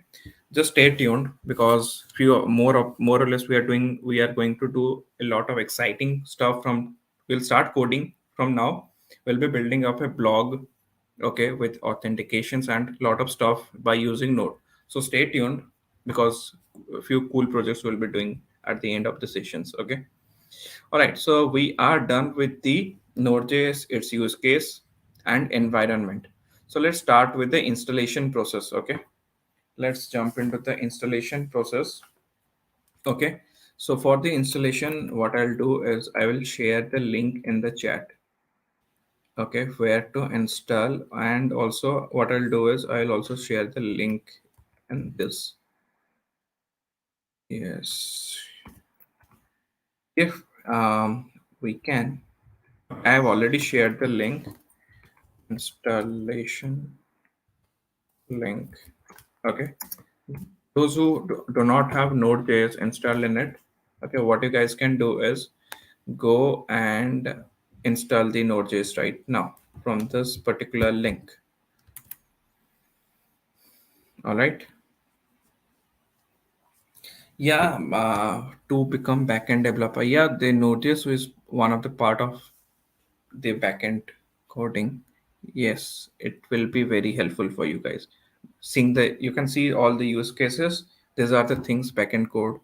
just stay tuned because few more or less we are going to do a lot of exciting stuff from. We'll start coding from now. We'll be building up a blog, okay, with authentications and a lot of stuff by using Node. So stay tuned because a few cool projects we'll be doing at the end of the sessions. Okay. All right, so we are done with the Node.js, its use case and environment. So let's start with the installation process. Okay, let's jump into the installation process. Okay, so for the installation, what I'll do is I will share the link in the chat. Okay, where to install, and also what I'll do is I'll also share the link in this. Yes, if we can. I have already shared the link, installation link. Okay, those who do not have Node.js installed in it, okay, what you guys can do is go and install the Node.js right now from this particular link. All right. Yeah, to become backend developer, yeah, the Node.js is one of the part of the backend coding. Yes, it will be very helpful for you guys. Seeing the, you can see all the use cases. These are the things backend code.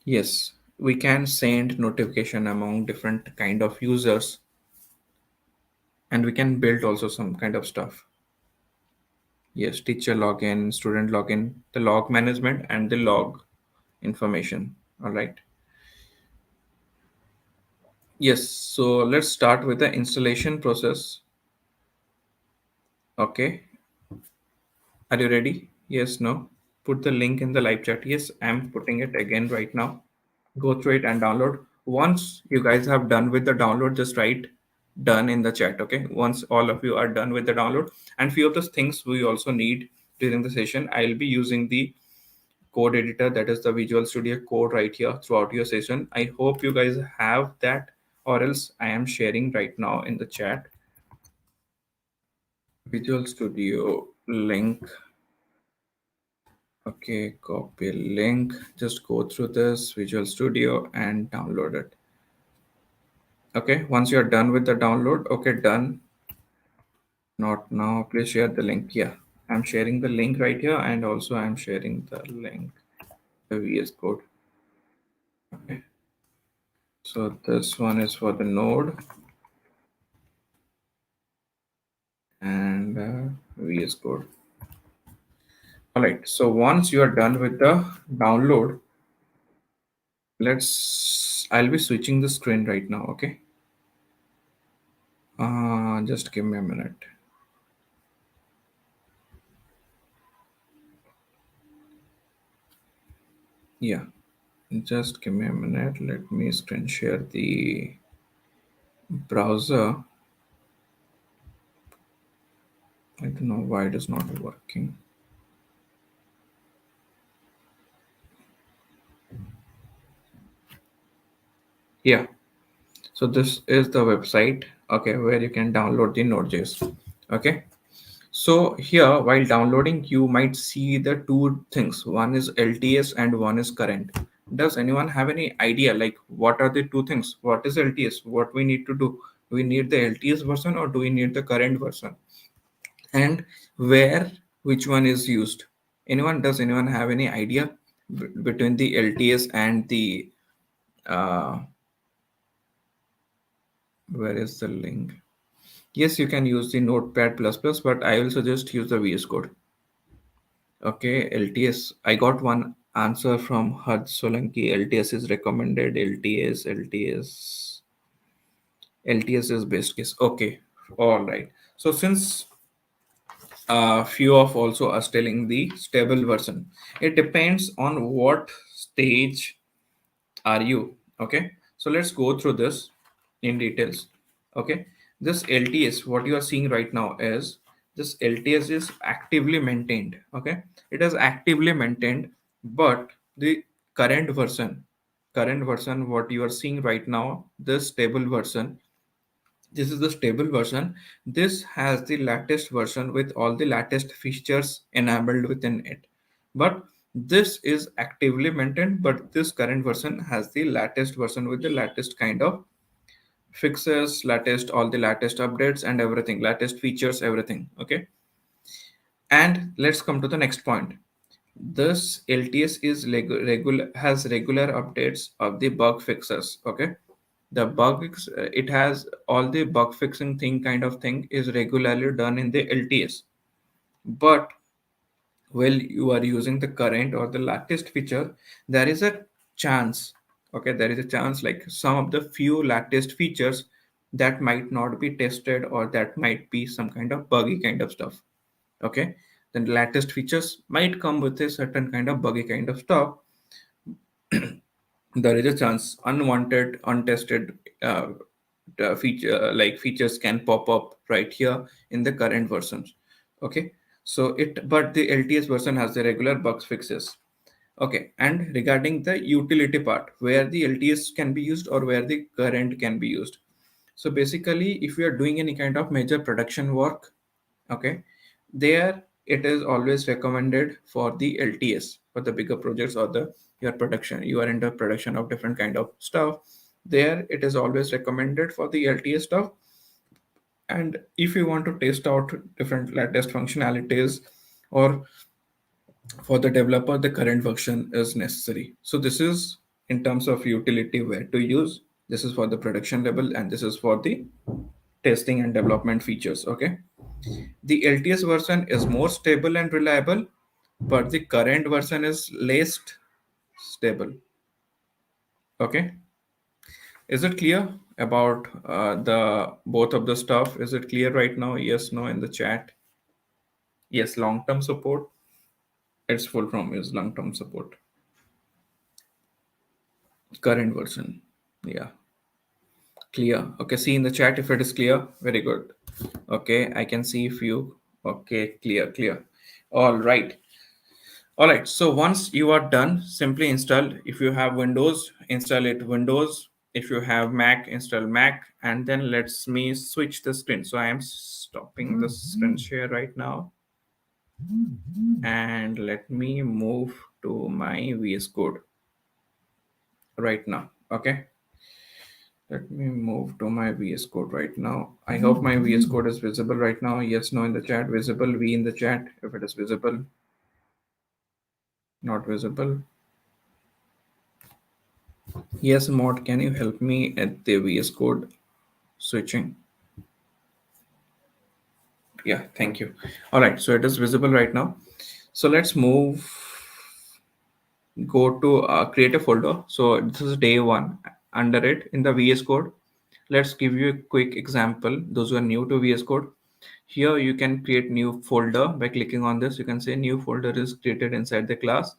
Yes, we can send notification among different kind of users, and we can build also some kind of stuff. Yes, teacher login, student login, the log management and the log information. All right. Yes, so let's start with the installation process. Okay, are you ready? Yes, no? Put the link in the live chat. Yes, I'm putting it again right now. Go through it and download. Once you guys have done with the download, just write done in the chat. Okay, once all of you are done with the download, and few of the things we also need during the session, I'll be using the code editor, that is the Visual Studio Code, right here throughout your session. I hope you guys have that, or else I am sharing right now in the chat. Visual Studio link. Okay, copy link. Just go through this Visual Studio and download it. Okay, once you're done with the download, okay, done. Not now. Please share the link. Yeah, I'm sharing the link right here, and also I'm sharing the link, the VS Code. Okay, so this one is for the node and VS Code. All right, so once you are done with the download, I'll be switching the screen right now. Okay, just give me a minute. Yeah, just give me a minute. Let me screen share the browser. I don't know why it is not working. Yeah, so this is the website, okay, where you can download the Node.js. Okay, so here while downloading, you might see the two things. One is LTS and one is current. Does anyone have any idea like what are the two things? What is LTS? What we need to do? Do we need the LTS version or do we need the current version? And where which one is used? Anyone, does anyone have any idea between the LTS and the where is the link? Yes, you can use the Notepad++, but I will suggest use the VS Code. Okay, LTS. I got one answer from Had Solanki. LTS is recommended. LTS is best case. Okay, all right. So since few of also us telling the stable version, it depends on what stage are you. Okay, so let's go through this in details. Okay, this LTS, what you are seeing right now is this LTS is actively maintained. Okay, it is actively maintained, but the current version what you are seeing right now, this stable version, this is the stable version. This has the latest version with all the latest features enabled within it. But this is actively maintained, but this current version has the latest version with the latest kind of fixes, latest, all the latest updates and everything, latest features, everything. Okay. And let's come to the next point. This LTS is regular, has regular updates of the bug fixes. Okay, The bugs, it has all the bug fixing thing kind of thing is regularly done in the LTS. But while you are using the current or the latest feature, there is a chance, okay, there is a chance like some of the few latest features that might not be tested, or that might be some kind of buggy kind of stuff. Okay, then the latest features might come with a certain kind of buggy kind of stuff. There is a chance unwanted, untested features can pop up right here in the current versions. Okay, so it, but the LTS version has the regular bugs fixes. Okay, and regarding the utility part, where the LTS can be used or where the current can be used. So basically, if you are doing any kind of major production work, okay, there it is always recommended for the LTS for the bigger projects, or the your production, you are into production of different kind of stuff. There it is always recommended for the LTS stuff. And if you want to test out different latest functionalities, or for the developer, the current version is necessary. So this is in terms of utility where to use. This is for the production level, and this is for the testing and development features. Okay, the LTS version is more stable and reliable, but the current version is less stable. Okay, is it clear about the both of the stuff? Is it clear right now? Yes, no in the chat. Yes, long term support. Its full form is long term support. Current version. Yeah, clear. Okay, see in the chat if it is clear. Very good. Okay, I can see if you. Okay, clear, clear. All right. All right, so once you are done, simply install. If you have Windows, install it Windows. If you have Mac, install Mac. And then let's me switch the screen. So I am stopping the screen share right now. And let me move to my VS Code right now. Okay. Let me move to my VS Code right now. I hope my VS Code is visible right now. Yes, no in the chat. Visible, V in the chat. If it is visible, not visible. Yes, mod, can you help me at the VS Code switching? Yeah, thank you. All right, so it is visible right now. So let's move, go to create a folder. So this is day one. Under it in the VS Code, let's give you a quick example. Those who are new to VS Code, here you can create new folder by clicking on this. You can say new folder is created inside the class.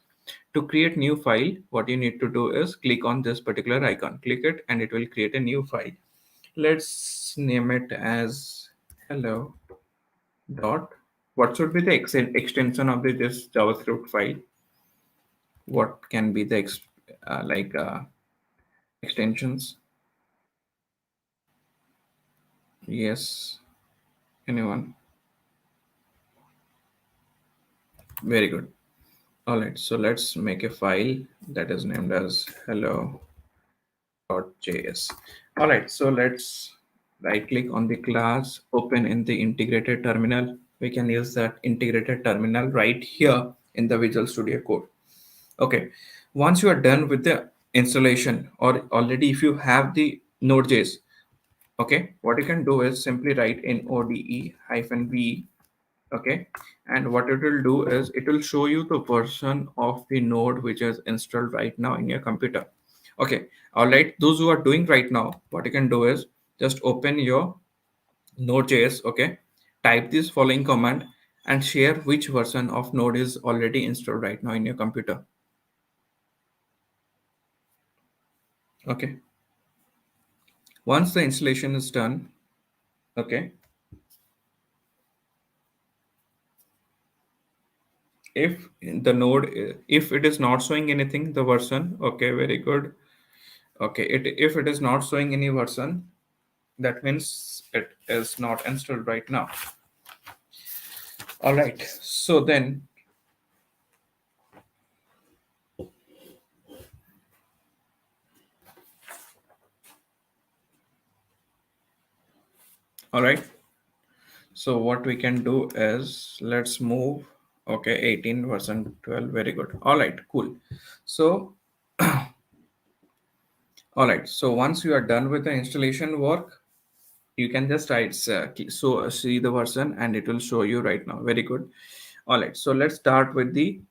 To create new file, what you need to do is click on this particular icon, click it, and it will create a new file. Let's name it as hello dot. What should be the extension of this JavaScript file? What can be the extensions? Yes, anyone? Very good. All right, so let's make a file that is named as hello.js. All right, so let's right click on the class, open in the integrated terminal. We can use that integrated terminal right here in the Visual Studio Code. Okay, once you are done with the installation, or already if you have the Node.js, okay, what you can do is simply write in ode-v. Okay, and what it will do is it will show you the version of the node which is installed right now in your computer. Okay, all right, those who are doing right now, what you can do is just open your Node.js. Okay, type this following command and share which version of node is already installed right now in your computer. Okay, once the installation is done, okay, if the node, if it is not showing anything, the version, okay, very good. Okay, if it is not showing any version, that means it is not installed right now. All right, so then all right, so what we can do is let's move. Okay, 18 version 12, very good. All right, cool. So All right, so once you are done with the installation work, you can just write see the version and it will show you right now. Very good. All right, so let's start with the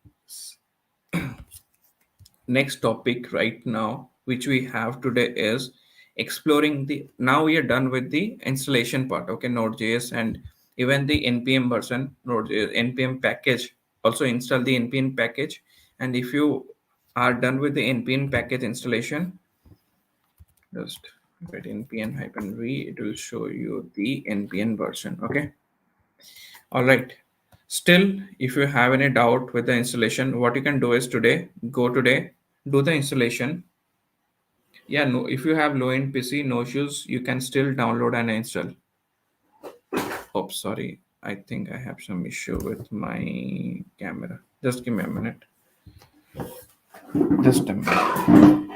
next topic right now, which we have today is exploring the, now we are done with the installation part, okay, Node.js and even the npm version, Node.js npm package, also install the npm package. And if you are done with the npm package installation, just write npm hyphen v, it will show you the npm version, okay. All right, still if you have any doubt with the installation, what you can do is today, go today, do the installation. Yeah, no, if you have low end PC, no issues, you can still download and install. Oh, sorry, I think I have some issue with my camera. Just give me a minute. Just a minute.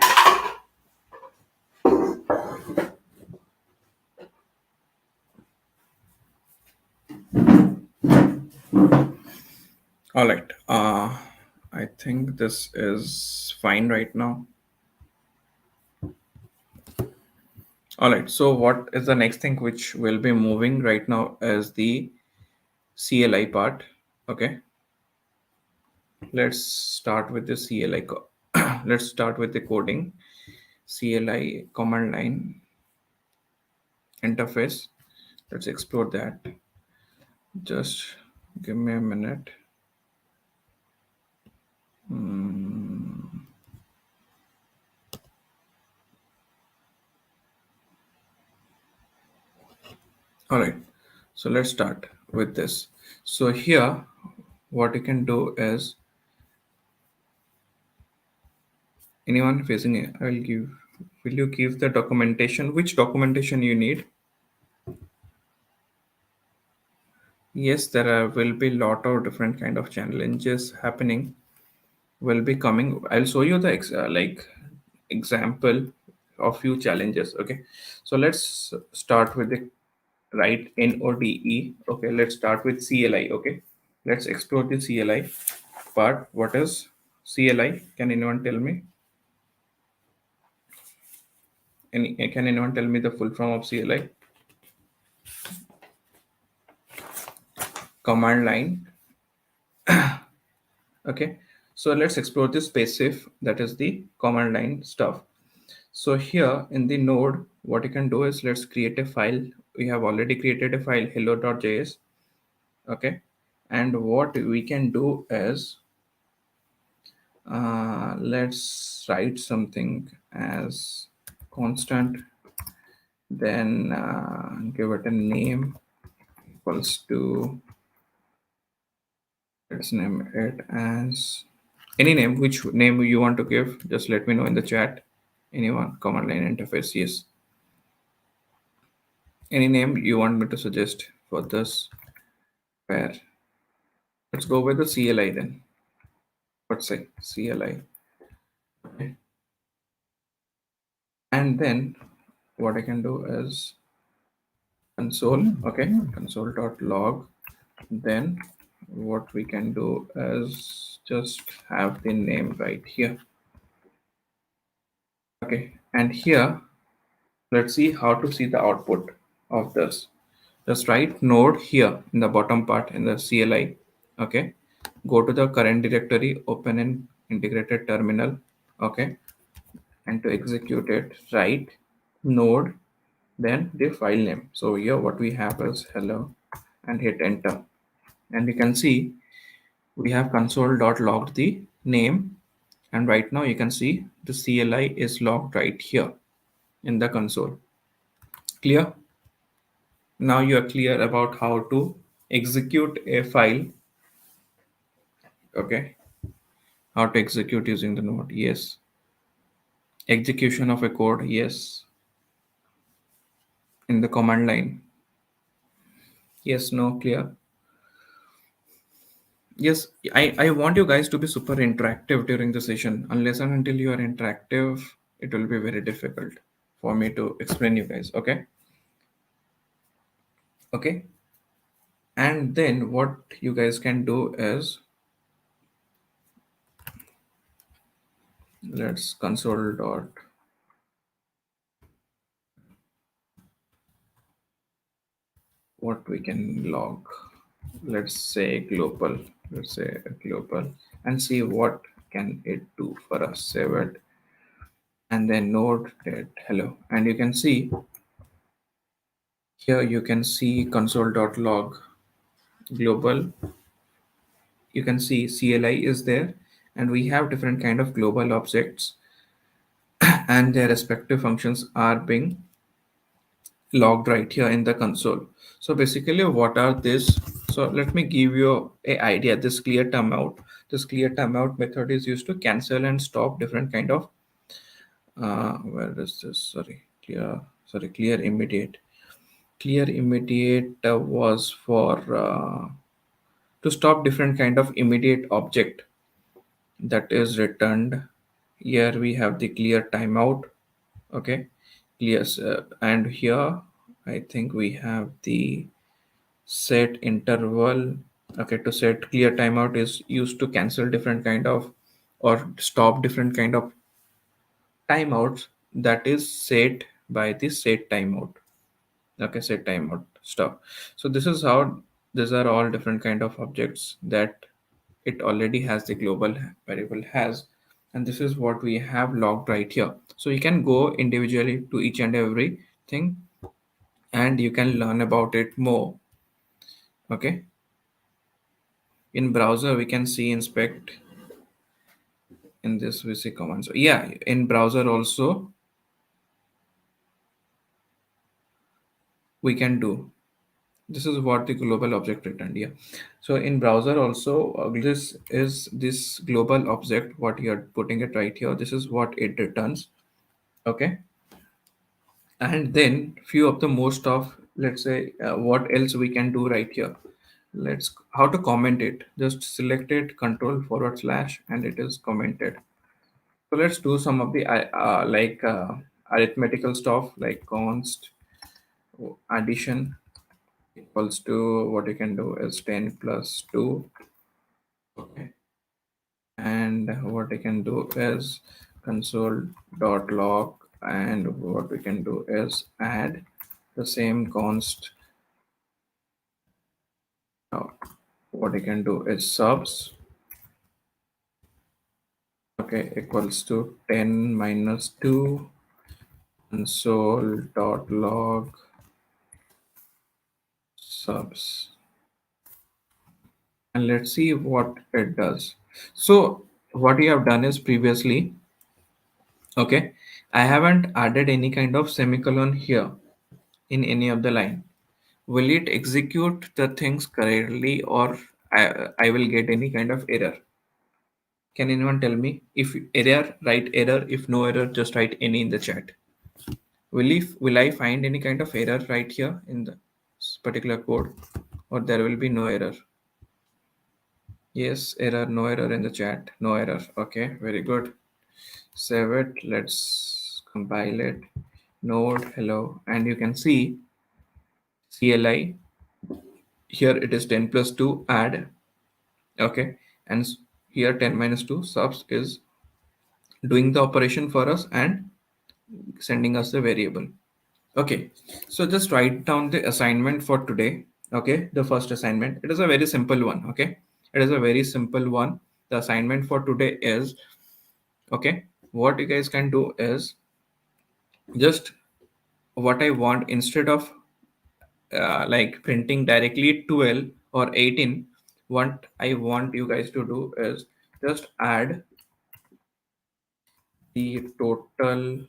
All right. I think this is fine right now. All right. So what is the next thing which will be moving right now is the CLI part. Okay. Let's start with the CLI. Let's start with the coding. CLI command line interface. Let's explore that. Just give me a minute. Hmm. All right, so let's start with this. So here, what you can do is, anyone facing it, I will give, will you give the documentation, which documentation you need? Yes, there will be lot of different kind of challenges happening, will be coming. I'll show you the like example of few challenges. Okay, so let's start with the right NODE. Okay, let's start with CLI. Okay, let's explore the CLI part. What is CLI? Can anyone tell me? Can anyone tell me the full form of CLI? Command line. Okay, so let's explore this passive, that is the command line stuff. So here in the node, what you can do is, let's create a file. We have already created a file, hello.js. Okay, and what we can do is, let's write something as constant, then give it a name equals to, let's name it as any name. Which name you want to give, just let me know in the chat. Anyone? Command line interface, yes, any name you want me to suggest for this pair. Let's go with the CLI then. Let's say CLI. Okay. And then what I can do is console. Okay, console.log. Then what we can do is just have the name right here. Okay, and here let's see how to see the output of this. Just write node here in the bottom part in the CLI. Okay, go to the current directory, open an integrated terminal. Okay, and to execute it, write node, then the file name. So here what we have is hello, and hit enter. And you can see we have console.logged the name, and right now you can see the CLI is logged right here in the console. Clear? Now you are clear about how to execute a file. Okay, how to execute using the node. Yes, execution of a code. Yes, in the command line. Yes, no, clear. Yes, I want you guys to be super interactive during the session. Unless and until you are interactive, it will be very difficult for me to explain you guys. Okay. Okay. And then what you guys can do is, let's console dot what we can log. Let's say global. Let's say global and see what can it do for us. Save it and then node that hello, and you can see here, you can see console.log global. You can see CLI is there, and we have different kind of global objects and their respective functions are being logged right here in the console. So basically what are this? So let me give you a idea. This clear timeout method is used to cancel and stop different kind of where is this? Clear immediate. Clear immediate was for to stop different kind of immediate object that is returned. Here we have the clear timeout. Okay, yes, and here I think we have the set interval. Okay, to set clear timeout is used to cancel different kind of or stop different kind of timeouts that is set by the set timeout. Okay, set timeout stuff. So this is how these are all different kind of objects that it already has the global variable has, and this is what we have logged right here. So you can go individually to each and every thing and you can learn about it more. Okay, in browser we can see inspect in this vc command. So yeah, in browser also we can do. This is what the global object returned. Yeah, so in browser also this is this global object what you're putting it right here, this is what it returns. Okay, and then few of the most of, let's say what else we can do right here. Let's how to comment it. Just select it, control forward slash, and it is commented. So let's do some of the arithmetical stuff like const addition equals to, what you can do is 10 plus 2. Okay, and what we can do is console.log, and what we can do is add the same const. What we can do is subs, okay, equals to 10 minus 2 console.log subs, and let's see what it does. So what we have done is previously, okay, I haven't added any kind of semicolon here in any of the line. Will it execute the things correctly, or I will get any kind of error? Can anyone tell me? If error, write error. If no error, just write any in the chat. Will I find any kind of error right here in the particular code, or there will be no error? Yes, error, no error in the chat. No error. Okay, very good. Save it. Let's compile it. Node, hello. And you can see CLI. Here it is 10 plus 2 add. Okay, and here 10 minus 2 subs is doing the operation for us and sending us the variable. Okay, so just write down the assignment for today. Okay, the first assignment, it is a very simple one. Okay, it is a very simple one. The assignment for today is, okay, what you guys can do is just what I want, instead of like printing directly 12 or 18, what I want you guys to do is just add the total.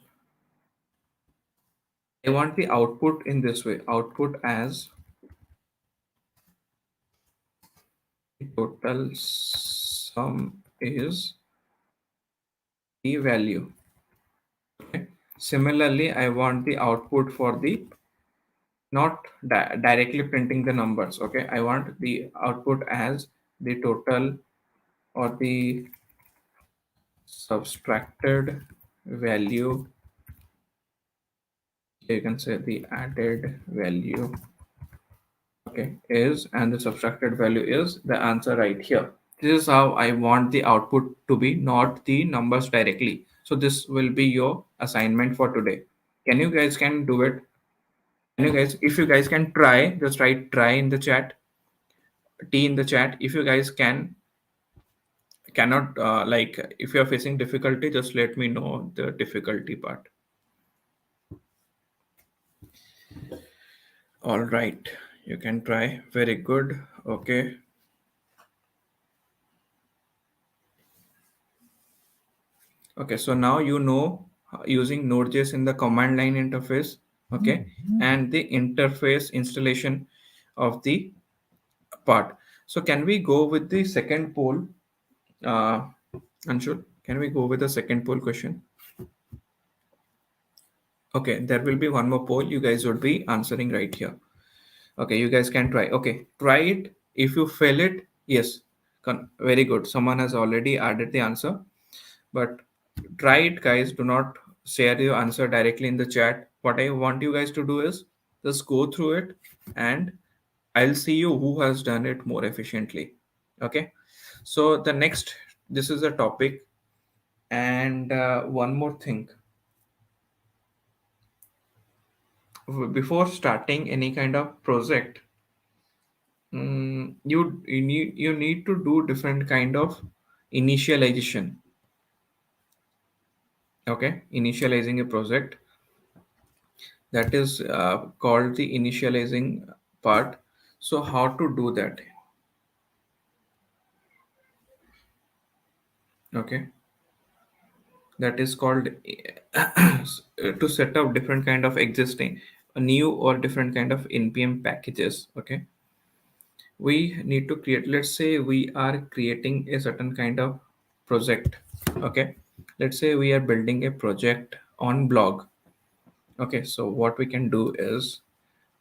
I want the output in this way. Output as the total sum is the value. Okay. Similarly, I want the output for the not directly printing the numbers. Okay, I want the output as the total or the subtracted value. You can say the added value, okay, is, and the subtracted value is the answer right here. This is how I want the output to be, not the numbers directly. So this will be your assignment for today. Can you guys can do it? And you guys, if you guys can try, just write try in the chat, T in the chat. If you guys cannot like, if you are facing difficulty, just let me know the difficulty part. All right, you can try. Very good. Okay. Okay, so now you know using Node.js in the command line interface, okay, and the interface installation of the part. So can we go with the second poll? Uh, Anshul, can we go with the second poll question? Okay, there will be one more poll. You guys would be answering right here. Okay, you guys can try. Okay, try it. If you fail it, yes, very good. Someone has already added the answer, but try it, guys. Do not share your answer directly in the chat. What I want you guys to do is just go through it, and I'll see you who has done it more efficiently. Okay, so the next, this is a topic, and one more thing. Before starting any kind of project, you need to do different kind of initialization. Okay, initializing a project, that is called the initializing part. So how to do that? Okay, that is called to set up different kind of existing new or different kind of npm packages. Okay, we need to create, let's say we are creating a certain kind of project. Okay, let's say we are building a project on blog. Okay, so what we can do is,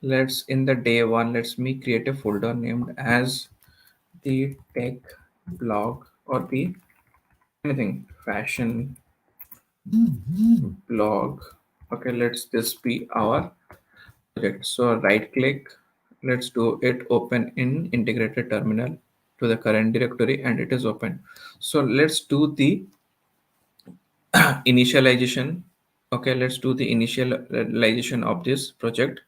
let's in the day one, let's me create a folder named as the tech blog, or the anything fashion blog. Okay, let's this be our project. So right click, let's do it open in integrated terminal to the current directory, and it is open. So let's do the initialization. Okay, let's do the initialization of this project.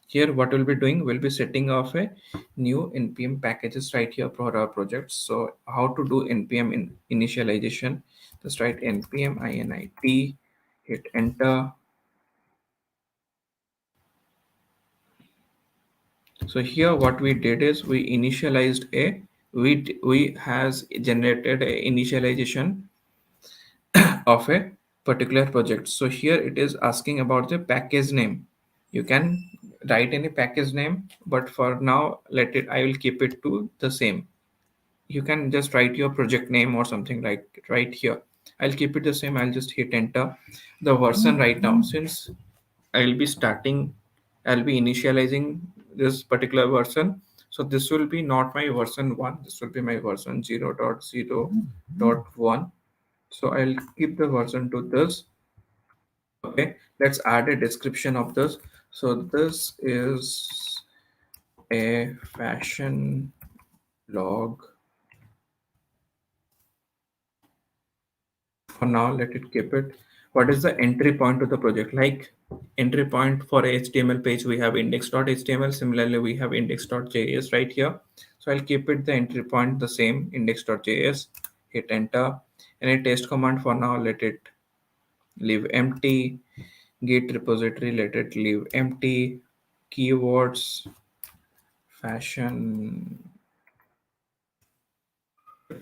Here what we'll be doing, we'll be setting off a new npm packages right here for our project. So how to do npm initialization? Just write npm init, hit enter. So here what we did is we initialized a, we has generated a initialization of a particular project. So here it is asking about the package name. You can write any package name, but for now let it, I will keep it to the same. You can just write your project name or something like right here. I'll keep it the same. I'll just hit enter. The version right now, since I'll be starting, I'll be initializing this particular version. So this will be not my version 1, this will be my version 0.0.1. So I'll keep the version to this. Okay, let's add a description of this. So this is a fashion blog. For now, let it keep it. What is the entry point to the project? Like entry point for HTML page, we have index.html. Similarly, we have index.js right here. So I'll keep it the entry point the same, index.js. Hit enter. Any test command for now, let it leave empty. Git repository, let it leave empty. Keywords, fashion,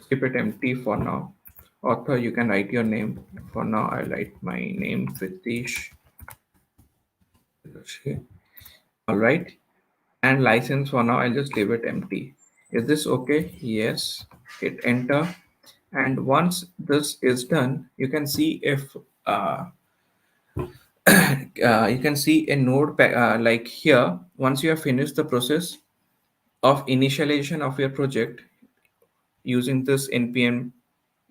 keep it empty for now. Author, you can write your name. For now, I write my name, Pritish. Okay. All right. And license for now, I'll just leave it empty. Is this okay? Yes. Hit enter. And once this is done, you can see if you can see a node like here. Once you have finished the process of initialization of your project using this npm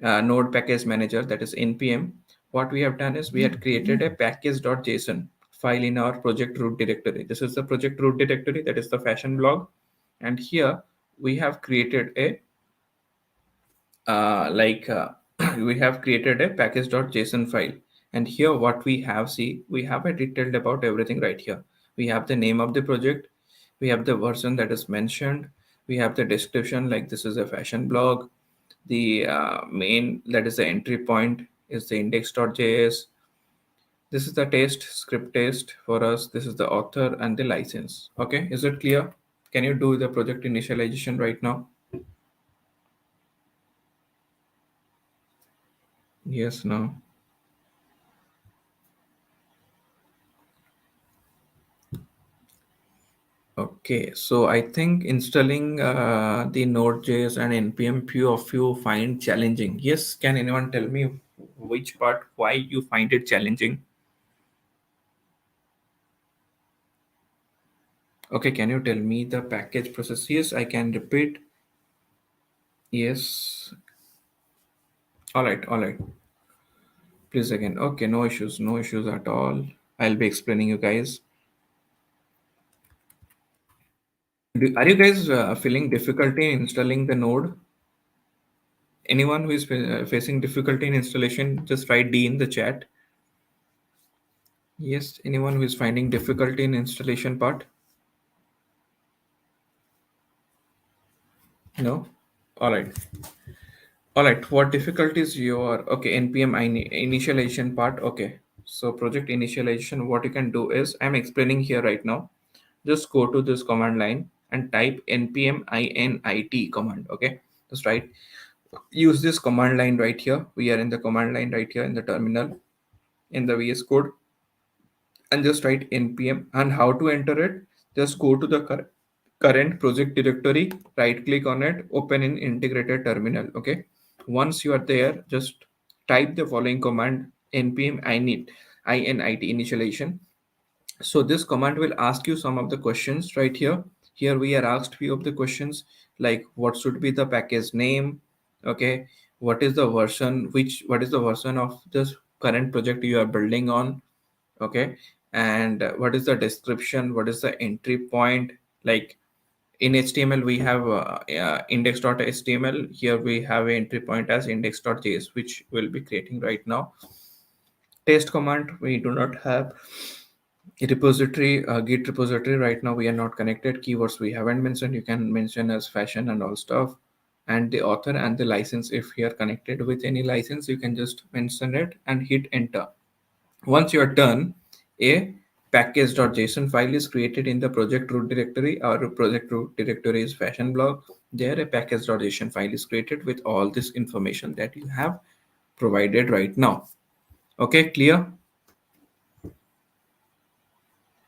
node package manager, that is npm, what we have done is we had created a package.json file in our project root directory. This is the project root directory, that is the fashion blog. And here we have created a we have created a package.json file. And here what we have, see, we have a detailed about everything right here. We have the name of the project, we have the version that is mentioned, we have the description like this is a fashion blog, the main, that is the entry point, is the index.js. This is the test script test for us. This is the author and the license. Okay, is it clear? Can you do the project initialization right now? Yes, no. Okay, so I think installing the Node.js and npm few of you find challenging. Yes, can anyone tell me which part, why you find it challenging? Okay, can you tell me the package process? Yes, I can repeat. Yes. All right, all right. Please again. Okay, no issues, no issues at all. I'll be explaining you guys. Are you guys feeling difficulty in installing the node? Anyone who is facing difficulty in installation, just write D in the chat. Yes, anyone who is finding difficulty in installation part? No? All right. All right. What difficulties your okay npm initialization part? Okay. So project initialization, what you can do is I'm explaining here right now. Just go to this command line and type npm init command. Okay. Just write. Use this command line right here. We are in the command line right here in the terminal in the VS Code, and just write npm. And how to enter it? Just go to the current project directory, right click on it, open in integrated terminal. Okay, once you are there, just type the following command: npm init initialization. So this command will ask you some of the questions right here. Here we are asked few of the questions like what should be the package name, okay, what is the version, what is the version of this current project you are building on, okay, and what is the description, what is the entry point. Like in html we have index.html, here we have an entry point as index.js, which we'll be creating right now. Test command, we do not have repository, git repository right now, we are not connected. Keywords we haven't mentioned, you can mention as fashion and all stuff. And the author and the license, if you are connected with any license, you can just mention it and hit enter. Once you are done, a package.json file is created in the project root directory. Our project root directory is fashion blog. There a package.json file is created with all this information that you have provided right now. Okay, clear?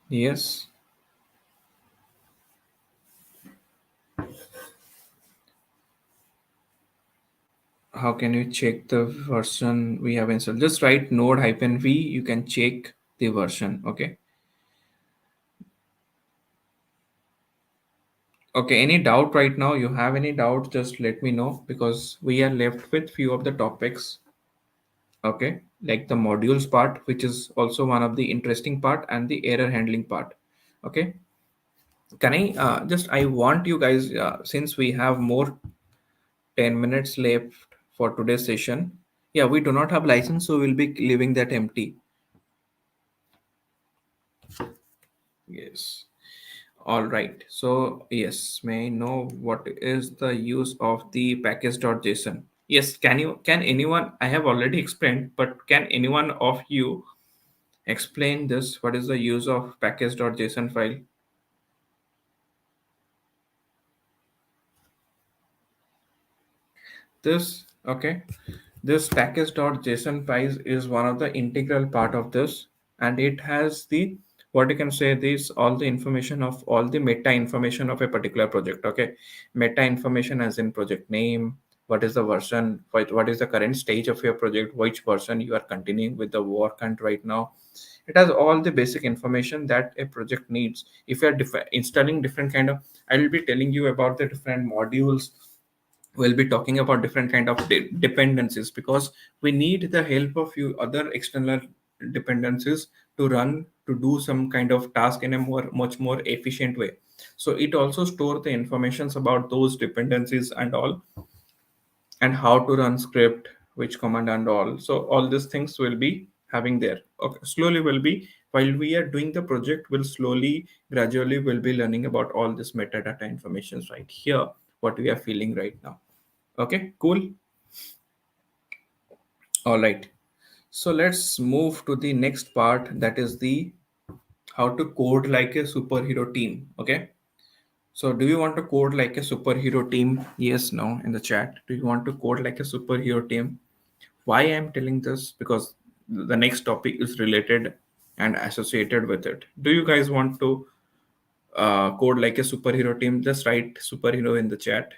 Yes. How can you check the version we have installed? Just write node-v, you can check the version. Okay. Okay, any doubt right now? You have any doubt, just let me know, because we are left with few of the topics. Okay, like the modules part, which is also one of the interesting part, and the error handling part. Okay, can I just I want you guys, since we have more 10 minutes left for today's session. Yeah, we do not have license, so we'll be leaving that empty. Yes. All right. So yes, may I know what is the use of the package.json? Yes, can anyone, I have already explained, but can anyone of you explain this? What is the use of package.json file? This, okay. This package.json file is one of the integral part of this, and it has the, what you can say, this all the information of all the meta information of a particular project. Okay, meta information as in project name, what is the version, what is the current stage of your project, which version you are continuing with the work and right now. It has all the basic information that a project needs. If you are installing different kind of, I will be telling you about the different modules, we'll be talking about different kind of dependencies, because we need the help of few other external dependencies to run, to do some kind of task in a much more efficient way. So it also store the informations about those dependencies and all, and how to run script, which command and all. So all these things will be having there. Okay, slowly we'll be while we are doing the project, we'll slowly, gradually, we'll be learning about all this metadata information right here, what we are feeling right now. Okay, cool. All right. So let's move to the next part, that is the how to code like a superhero team. Okay. So do you want to code like a superhero team? Yes, no, in the chat. Do you want to code like a superhero team? Why I'm telling this? Because the next topic is related and associated with it. Do you guys want to code like a superhero team? Just write superhero in the chat.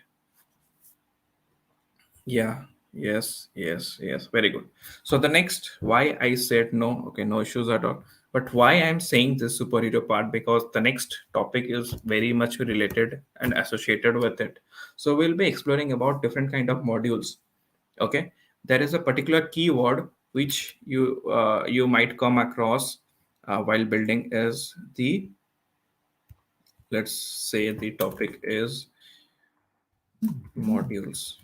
Yeah, yes, yes, yes. Very good. So the next, why I said no, okay, no issues at all. But why I'm saying this superhero part, because the next topic is very much related and associated with it. So we'll be exploring about different kind of modules. Okay, there is a particular keyword which you might come across while building is the, let's say the topic is modules.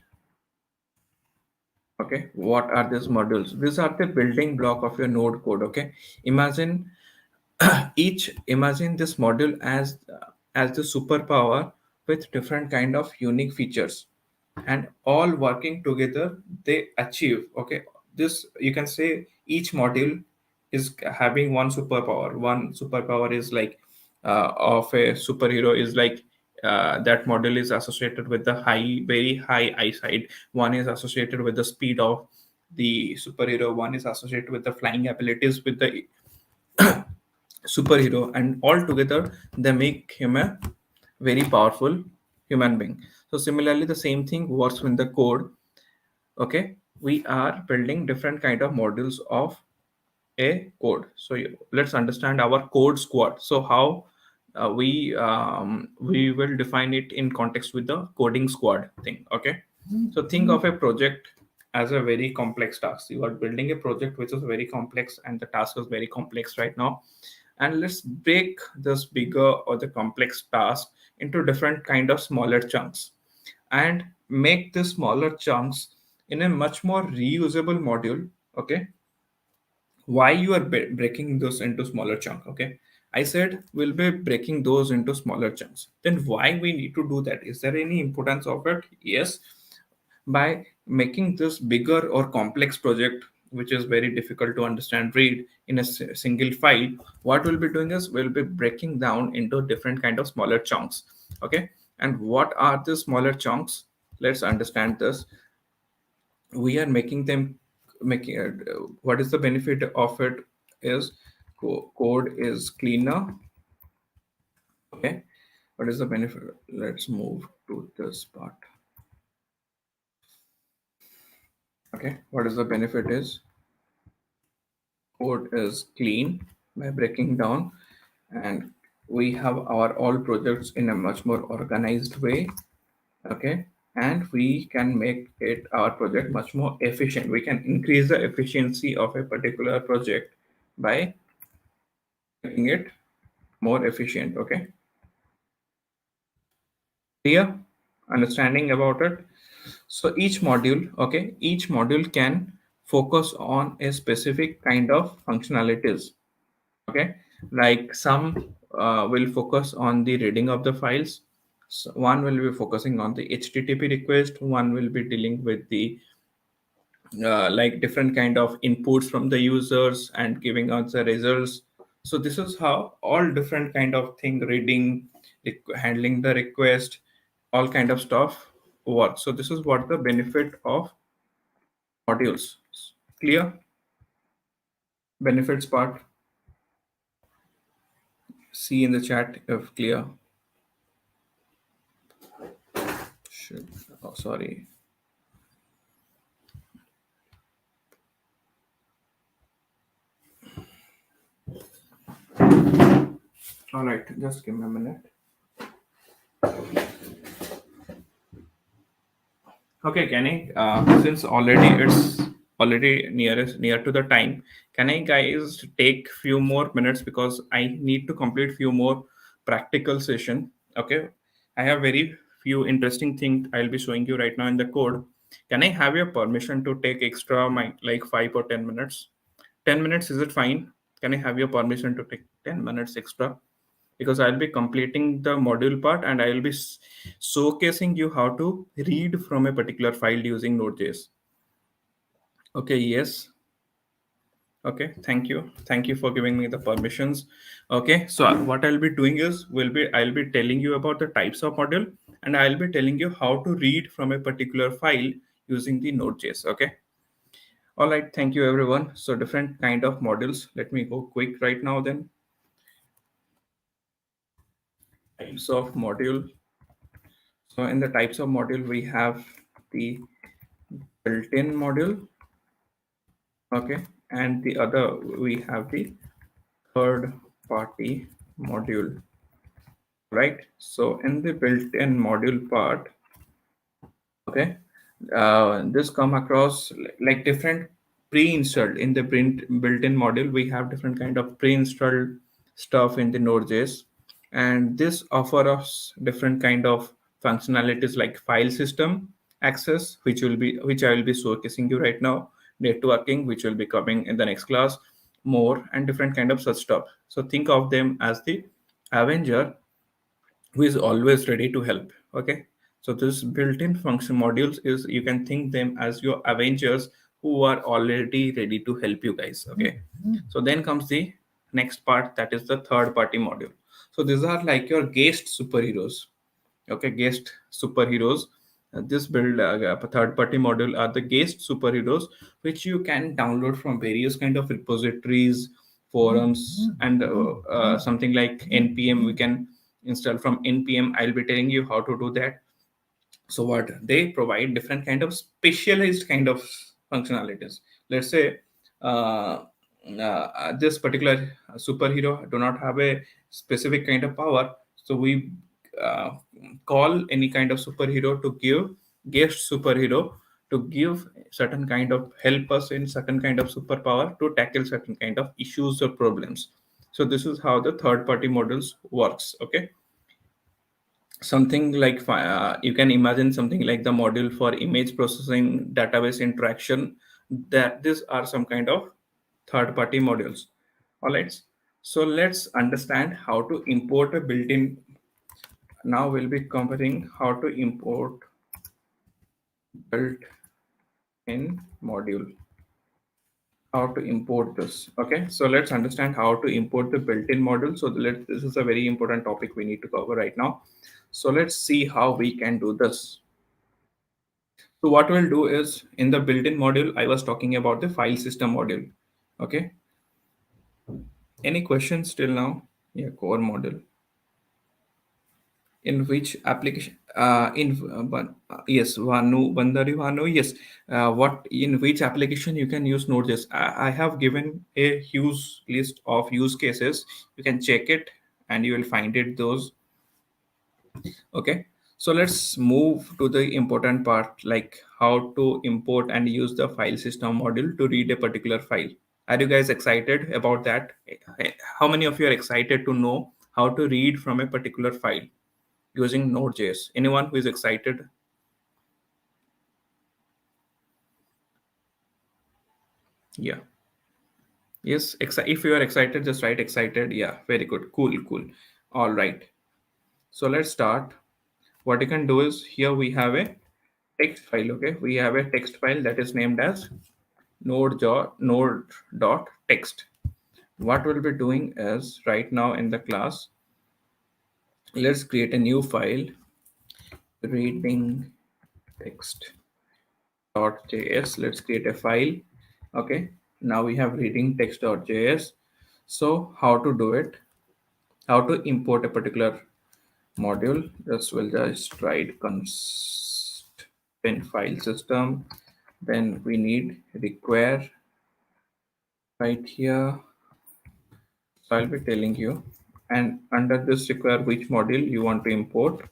Okay, what are these modules? These are the building block of your node code. Okay, imagine imagine this module as the superpower with different kind of unique features, and all working together they achieve. Okay, this, you can say each module is having one superpower. One superpower is like of a superhero is like that model is associated with the very high eyesight. One is associated with the speed of the superhero. One is associated with the flying abilities with the superhero, and all together they make him a very powerful human being. So similarly, the same thing works in the code. Okay, we are building different kind of modules of a code. So let's understand our code squad. So how we will define it in context with the coding squad thing. Okay, so think of a project as a very complex task. You are building a project which is very complex, and the task is very complex right now. And let's break this bigger or the complex task into different kind of smaller chunks, and make the smaller chunks in a much more reusable module. Okay, why you are breaking those into smaller chunk? Okay, I said we'll be breaking those into smaller chunks. Then why we need to do that? Is there any importance of it? Yes. By making this bigger or complex project, which is very difficult to understand, read in a single file, what we'll be doing is we'll be breaking down into different kind of smaller chunks. Okay, and what are the smaller chunks? Let's understand this. We are making them, making what is the benefit of it is code is cleaner. Okay, what is the benefit? Let's move to this part. Okay, what is the benefit is code is clean by breaking down, and we have our all projects in a much more organized way. Okay, and we can make it our project much more efficient. We can increase the efficiency of a particular project by making it more efficient. Okay, clear understanding about it? So each module, okay, each module can focus on a specific kind of functionalities. Okay, like some will focus on the reading of the files. So one will be focusing on the http request. One will be dealing with the like different kind of inputs from the users and giving us the results. So this is how all different kind of thing, reading, handling the request, all kind of stuff work. So this is what the benefit of modules. Clear? Benefits part, see in the chat if clear. Should, oh, sorry. All right, just give me a minute. Okay, can I, since already it's already near to the time, can I guys take few more minutes because I need to complete few more practical session. Okay, I have very few interesting things I'll be showing you right now in the code. Can I have your permission to take extra my like 5 or 10 minutes? 10 minutes, is it fine? Can I have your permission to take 10 minutes extra? Because I'll be completing the module part and I will be showcasing you how to read from a particular file using Node.js. Okay, yes. Okay, thank you. Thank you for giving me the permissions. Okay, so what I'll be doing is I'll be telling you about the types of module and I'll be telling you how to read from a particular file using the Node.js. Okay. All right, thank you everyone. So different kind of modules. Let me go quick right now then. Types of module. So in the types of module, we have the built-in module, okay, and the other we have the third-party module, right? So in the built-in module part, okay, this come across like different pre-installed in the built-in module. We have different kind of pre-installed stuff in the Node.js, and this offer us different kind of functionalities like file system access, which I will be showcasing you right now, networking, which will be coming in the next class, more, and different kind of such stuff. So think of them as the Avenger who is always ready to help. Okay, so this built-in function modules is, you can think them as your avengers who are already ready to help you guys. Okay, so then comes the next part, that is the third party module. So these are like your guest superheroes. Okay, guest superheroes. This build third party module are the guest superheroes which you can download from various kind of repositories, forums, and something like npm we can install from npm. I'll be telling you how to do that. So what they provide, different kind of specialized kind of functionalities. Let's say this particular superhero do not have a specific kind of power, so we uh, call any kind of superhero to give guest superhero to give certain kind of help us in certain kind of superpower to tackle certain kind of issues or problems. So this is how the third party models works. Okay, something like you can imagine something like the module for image processing, database interaction, that these are some kind of third party modules. All right, so let's understand how to import a built-in. Now we'll be covering how to import built-in module, how to import this. Okay, so let's understand how to import the built-in module. So this is a very important topic we need to cover right now. So let's see how we can do this. So what we'll do is, in the built-in module, I was talking about the file system module. Okay. Any questions till now? Yeah, core module. In which application? Yes, Bandari Vanu. Yes. What in which application you can use Node.js? I have given a huge list of use cases. You can check it, and you will find it those. Okay, so let's move to the important part, like how to import and use the file system module to read a particular file. Are you guys excited about that? How many of you are excited to know how to read from a particular file using Node.js? Anyone who is excited? Yeah. Yes, if you are excited, just write excited. Yeah, very good. Cool, cool. All right. So let's start. What you can do is, here we have a text file. Okay, we have a text file that is named as node.text. What we'll be doing is, right now in the class, let's create a new file, reading text.js. Let's create a file. Okay, now we have reading text.js. So how to do it, how to import a particular module, this will just write const in file system, then we need require right here. So I'll be telling you, and under this require which module you want to import,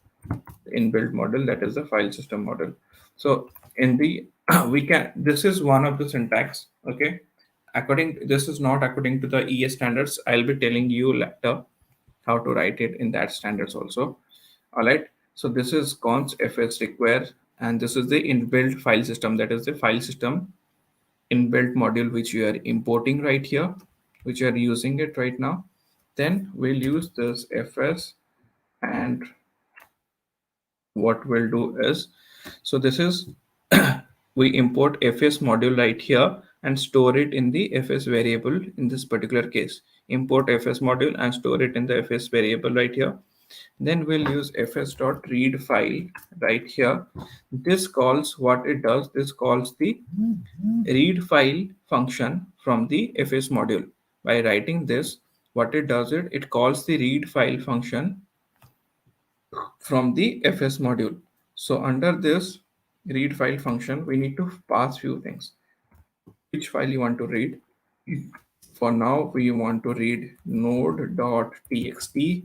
inbuilt module, that is the file system module. So in the we can, this is one of the syntax. Okay, this is not according to the ES standards. I'll be telling you later how to write it in that standards also. All right, so this is const fs require, and this is the inbuilt file system, that is the file system inbuilt module which you are importing right here. which are using it right now, then we'll use this fs. And what we'll do is, so this is we import fs module right here and store it in the fs variable. In this particular case, import fs module and store it in the fs variable right here. Then we'll use fs.read file right here. This calls, what it does, this calls the read file function from the fs module. By writing this, what it does, it calls the read file function from the fs module. So under this read file function, we need to pass few things. Which file you want to read? For now, we want to read node.txt,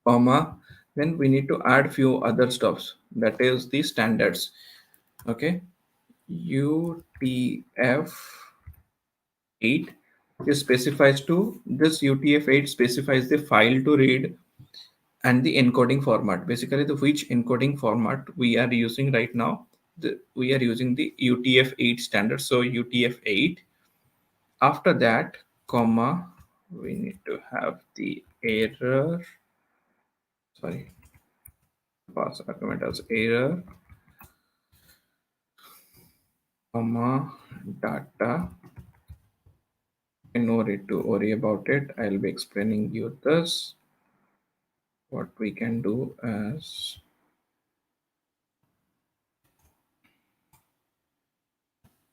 comma, then we need to add few other stuffs, that is the standards. Okay, utf8, this specifies to this utf8 specifies the file to read and the encoding format. Basically, the which encoding format we are using right now, we are using the utf8 standard. So utf8, after that, comma, we need to have the error, sorry, pass argument as error, comma, data. No need to worry about it. I'll be explaining you this. What we can do is,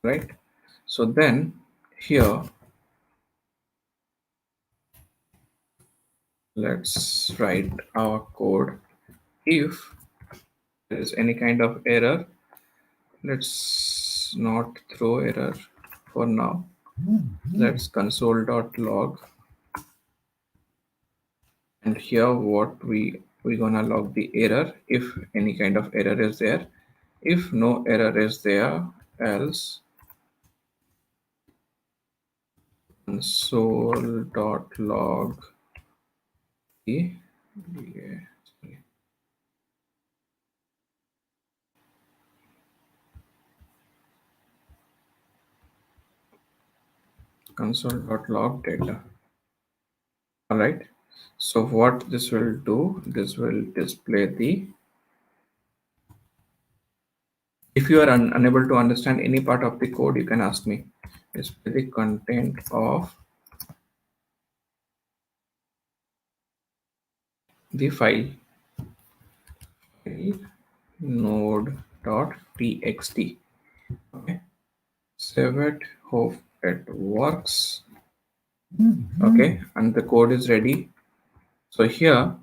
right? So then here, let's write our code. If there is any kind of error, let's not throw error for now. Let's console.log, and here what we gonna log the error if any kind of error is there. If no error is there, else console.log the, yeah, sorry, console.log data. All right, so what this will do, this will display the, if you are unable to understand any part of the code, you can ask me. Display the content of the file node.txt. Okay, save it, hope it works. Okay, and the code is ready. So here,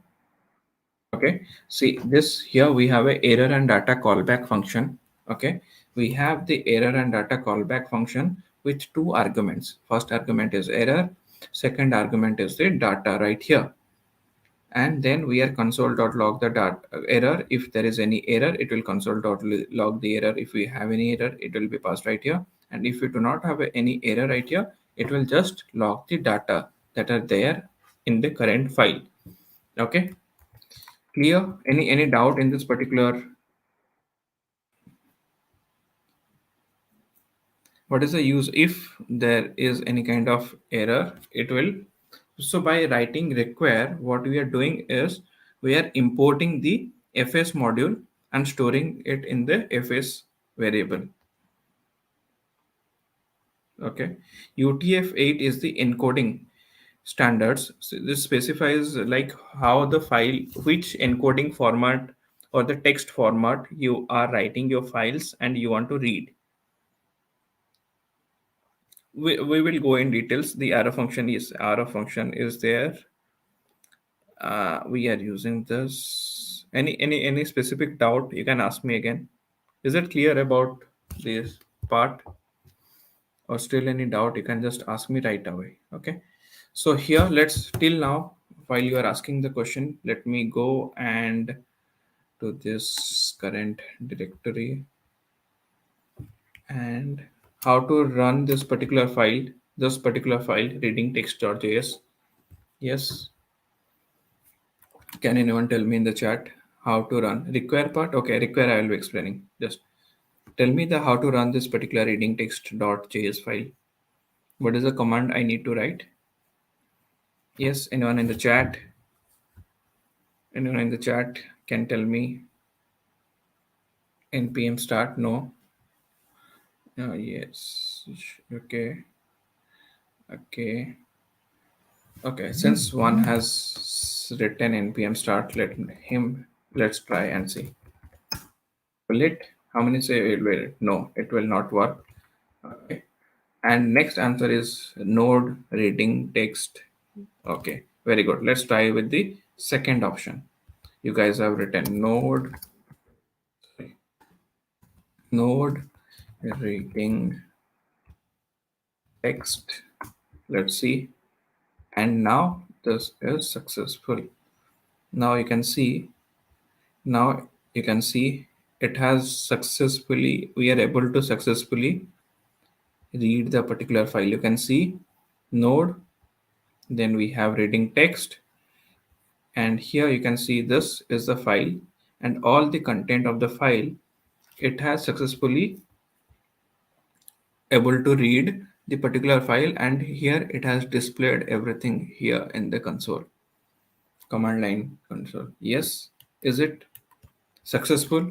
okay, see this, here we have a error and data callback function. Okay, we have the error and data callback function with two arguments. First argument is error, second argument is the data right here. And then we are console.log the data error. If there is any error, it will console.log the error. If we have any error, it will be passed right here. And if we do not have any error right here, it will just log the data that are there in the current file. Okay, clear? Any doubt in this particular? What is the use if there is any kind of error? It will, so by writing require, what we are doing is we are importing the fs module and storing it in the fs variable. Okay, utf8 is the encoding standards. So this specifies like how the file, which encoding format or the text format you are writing your files and you want to read. We will go in details. The arrow function is there. We are using this. Any specific doubt, you can ask me again. Is it clear about this part, or still any doubt, you can just ask me right away. Okay, so here, let's, till now, while you are asking the question, let me go and to this current directory and how to run this particular file, reading text.js. Yes, can anyone tell me in the chat how to run require part? Okay, require I will be explaining. Just tell me the how to run this particular reading text.js file. What is the command I need to write? Yes, anyone in the chat? Anyone in the chat can tell me npm start? No. Yes. Okay. Okay. Okay. Since one has written npm start, let's try and see. Will it? How many say it will? No, it will not work. Okay. And next answer is node reading text. Okay, very good. Let's try with the second option. You guys have written node reading text. Let's see. And now this is successful. Now you can see, now you can see it has successfully, we are able to successfully read the particular file. You can see node, then we have reading text, and here you can see this is the file and all the content of the file. It has successfully able to read the particular file, and here it has displayed everything here in the console, command line console. Yes, is it successful?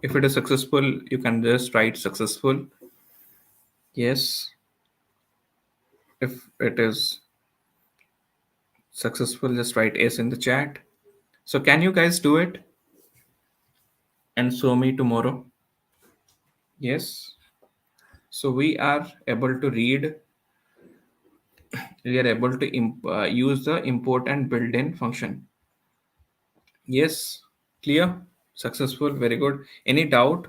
If it is successful, you can just write successful. Yes, if it is successful, just write yes in the chat. So can you guys do it and show me tomorrow? Yes. So we are able to read, we are able to use the import and build in function. Yes, clear, successful, very good. Any doubt?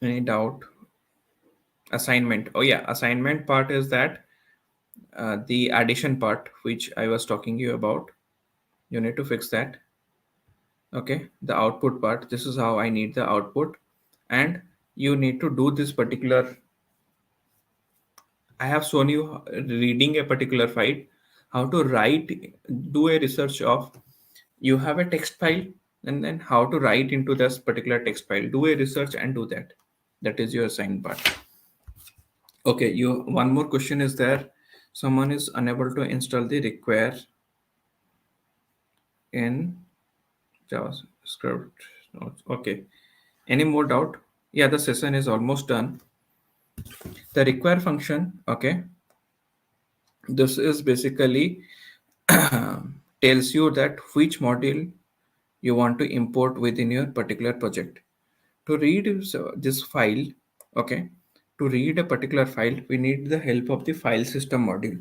Any doubt? Assignment. Oh yeah, assignment part is that the addition part which I was talking to you about. You need to fix that. Okay, the output part. This is how I need the output, and you need to do this particular. I have shown you reading a particular file, how to write, do a research of. You have a text file, and then how to write into this particular text file. Do a research and do that. That is your assigned part. Okay, you one more question is there. Someone is unable to install the require in JavaScript. Okay. Any more doubt? Yeah, the session is almost done. The require function, okay. This is basically tells you that which module you want to import within your particular project. To read this file, okay, to read a particular file, we need the help of the file system module.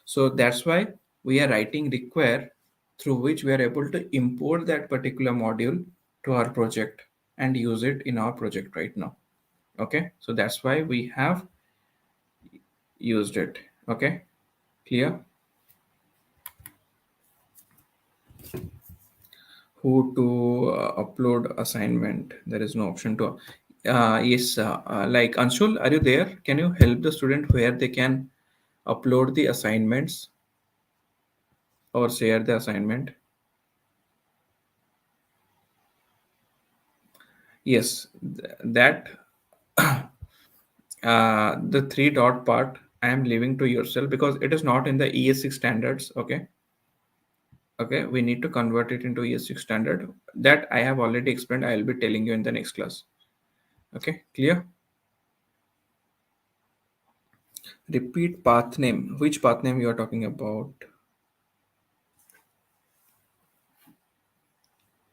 So that's why we are writing require, through which we are able to import that particular module to our project and use it in our project right now. Okay, so that's why we have used it. Okay, clear? Who to upload assignment? There is no option to. Yes, like Anshul, are you there? Can you help the student where they can upload the assignments or share the assignment? Yes, that the three dot part I am leaving to yourself because it is not in the ES6 standards. Okay, okay, we need to convert it into ES6 standard. That I have already explained. I will be telling you in the next class. Okay, clear? Repeat path name. Which path name you are talking about?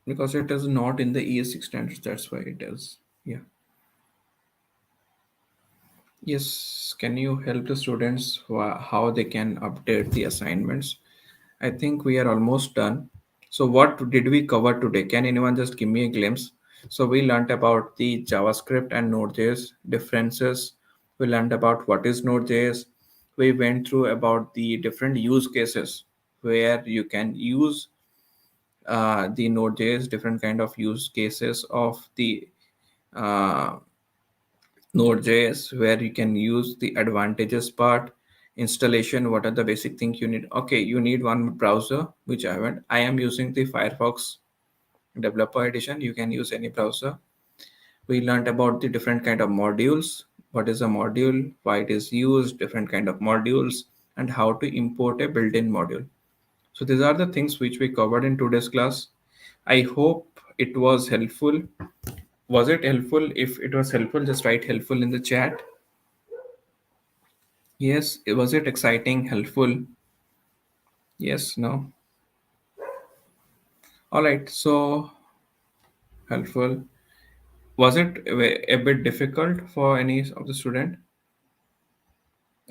Because it is not in the ES6 standards. That's why it is. Yeah. Yes. Can you help the students how they can update the assignments? I think we are almost done. So what did we cover today? Can anyone just give me a glimpse? So we learned about the JavaScript and Node.js differences. We learned about what is Node.js. We went through about the different use cases where you can use the Node.js, different kind of use cases of the uh, Node.js, where you can use the advantages part, installation, what are the basic things you need. Okay, you need one browser, which I haven't. I am using the Firefox Developer Edition. You can use any browser. We learned about the different kind of modules, what is a module, why it is used, different kind of modules, and how to import a built-in module. So these are the things which we covered in today's class. I hope it was helpful. Was it helpful? If it was helpful, just write helpful in the chat. Yes, was it exciting, helpful? Yes, no. All right, so helpful. Was it a bit difficult for any of the student?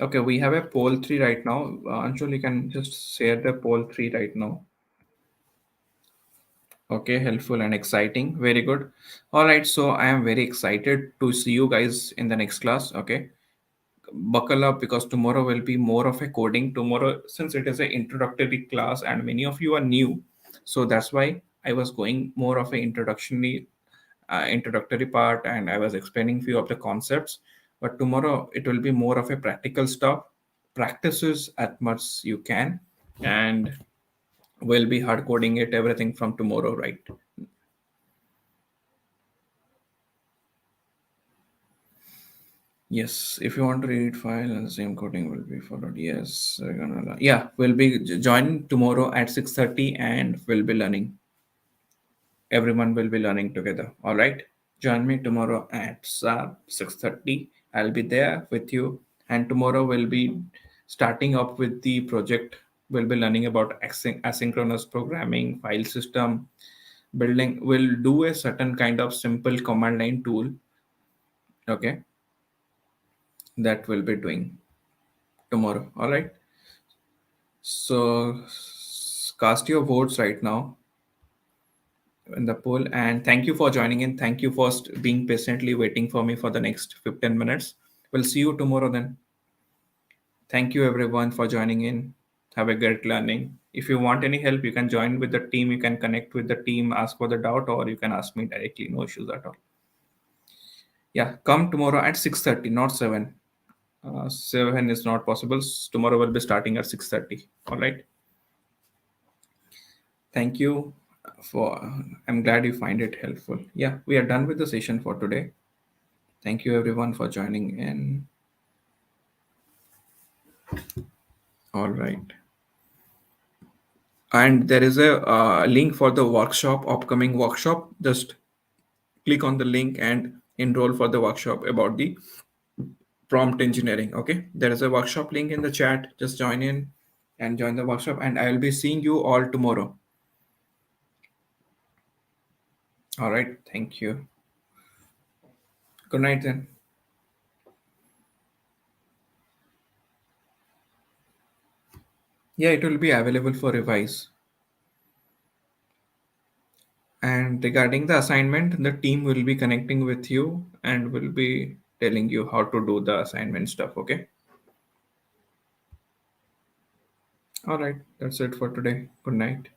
Okay, we have a poll 3 right now. Anshul, you can just share the poll 3 right now. Okay, helpful and exciting. Very good. All right, so I am very excited to see you guys in the next class. Okay, buckle up because tomorrow will be more of a coding. Tomorrow, since it is an introductory class and many of you are new, so that's why I was going more of a introductory part, and I was explaining few of the concepts. But tomorrow it will be more of a practical stuff. Practices as much you can, and we'll be hard coding it everything from tomorrow, right? Yes, if you want to read file and the same coding will be followed. Yes, we're gonna yeah, we'll be joining tomorrow at 6:30 and we'll be learning. Everyone will be learning together. All right. Join me tomorrow at 6:30. I'll be there with you. And tomorrow we'll be starting up with the project. We'll be learning about asynchronous programming, file system, building. We'll do a certain kind of simple command line tool. Okay. That we'll be doing tomorrow. All right. So cast your votes right now in the poll, and thank you for joining in. Thank you for being patiently waiting for me for the next 15 minutes. We'll see you tomorrow then. Thank you everyone for joining in. Have a great learning. If you want any help, you can join with the team. You can connect with the team, ask for the doubt, or you can ask me directly. No issues at all. Yeah, come tomorrow at 6:30, not 7. 7 is not possible. Tomorrow will be starting at 6:30. All right. Thank you for. I'm glad you find it helpful. Yeah, we are done with the session for today. Thank you everyone for joining in. All right. And there is a link for the workshop, upcoming workshop. Just click on the link and enroll for the workshop about the prompt engineering. Okay. There is a workshop link in the chat. Just join in and join the workshop. And I will be seeing you all tomorrow. All right. Thank you. Good night then. Yeah, it will be available for revise. And regarding the assignment, the team will be connecting with you and will be telling you how to do the assignment stuff. Okay. All right. That's it for today. Good night.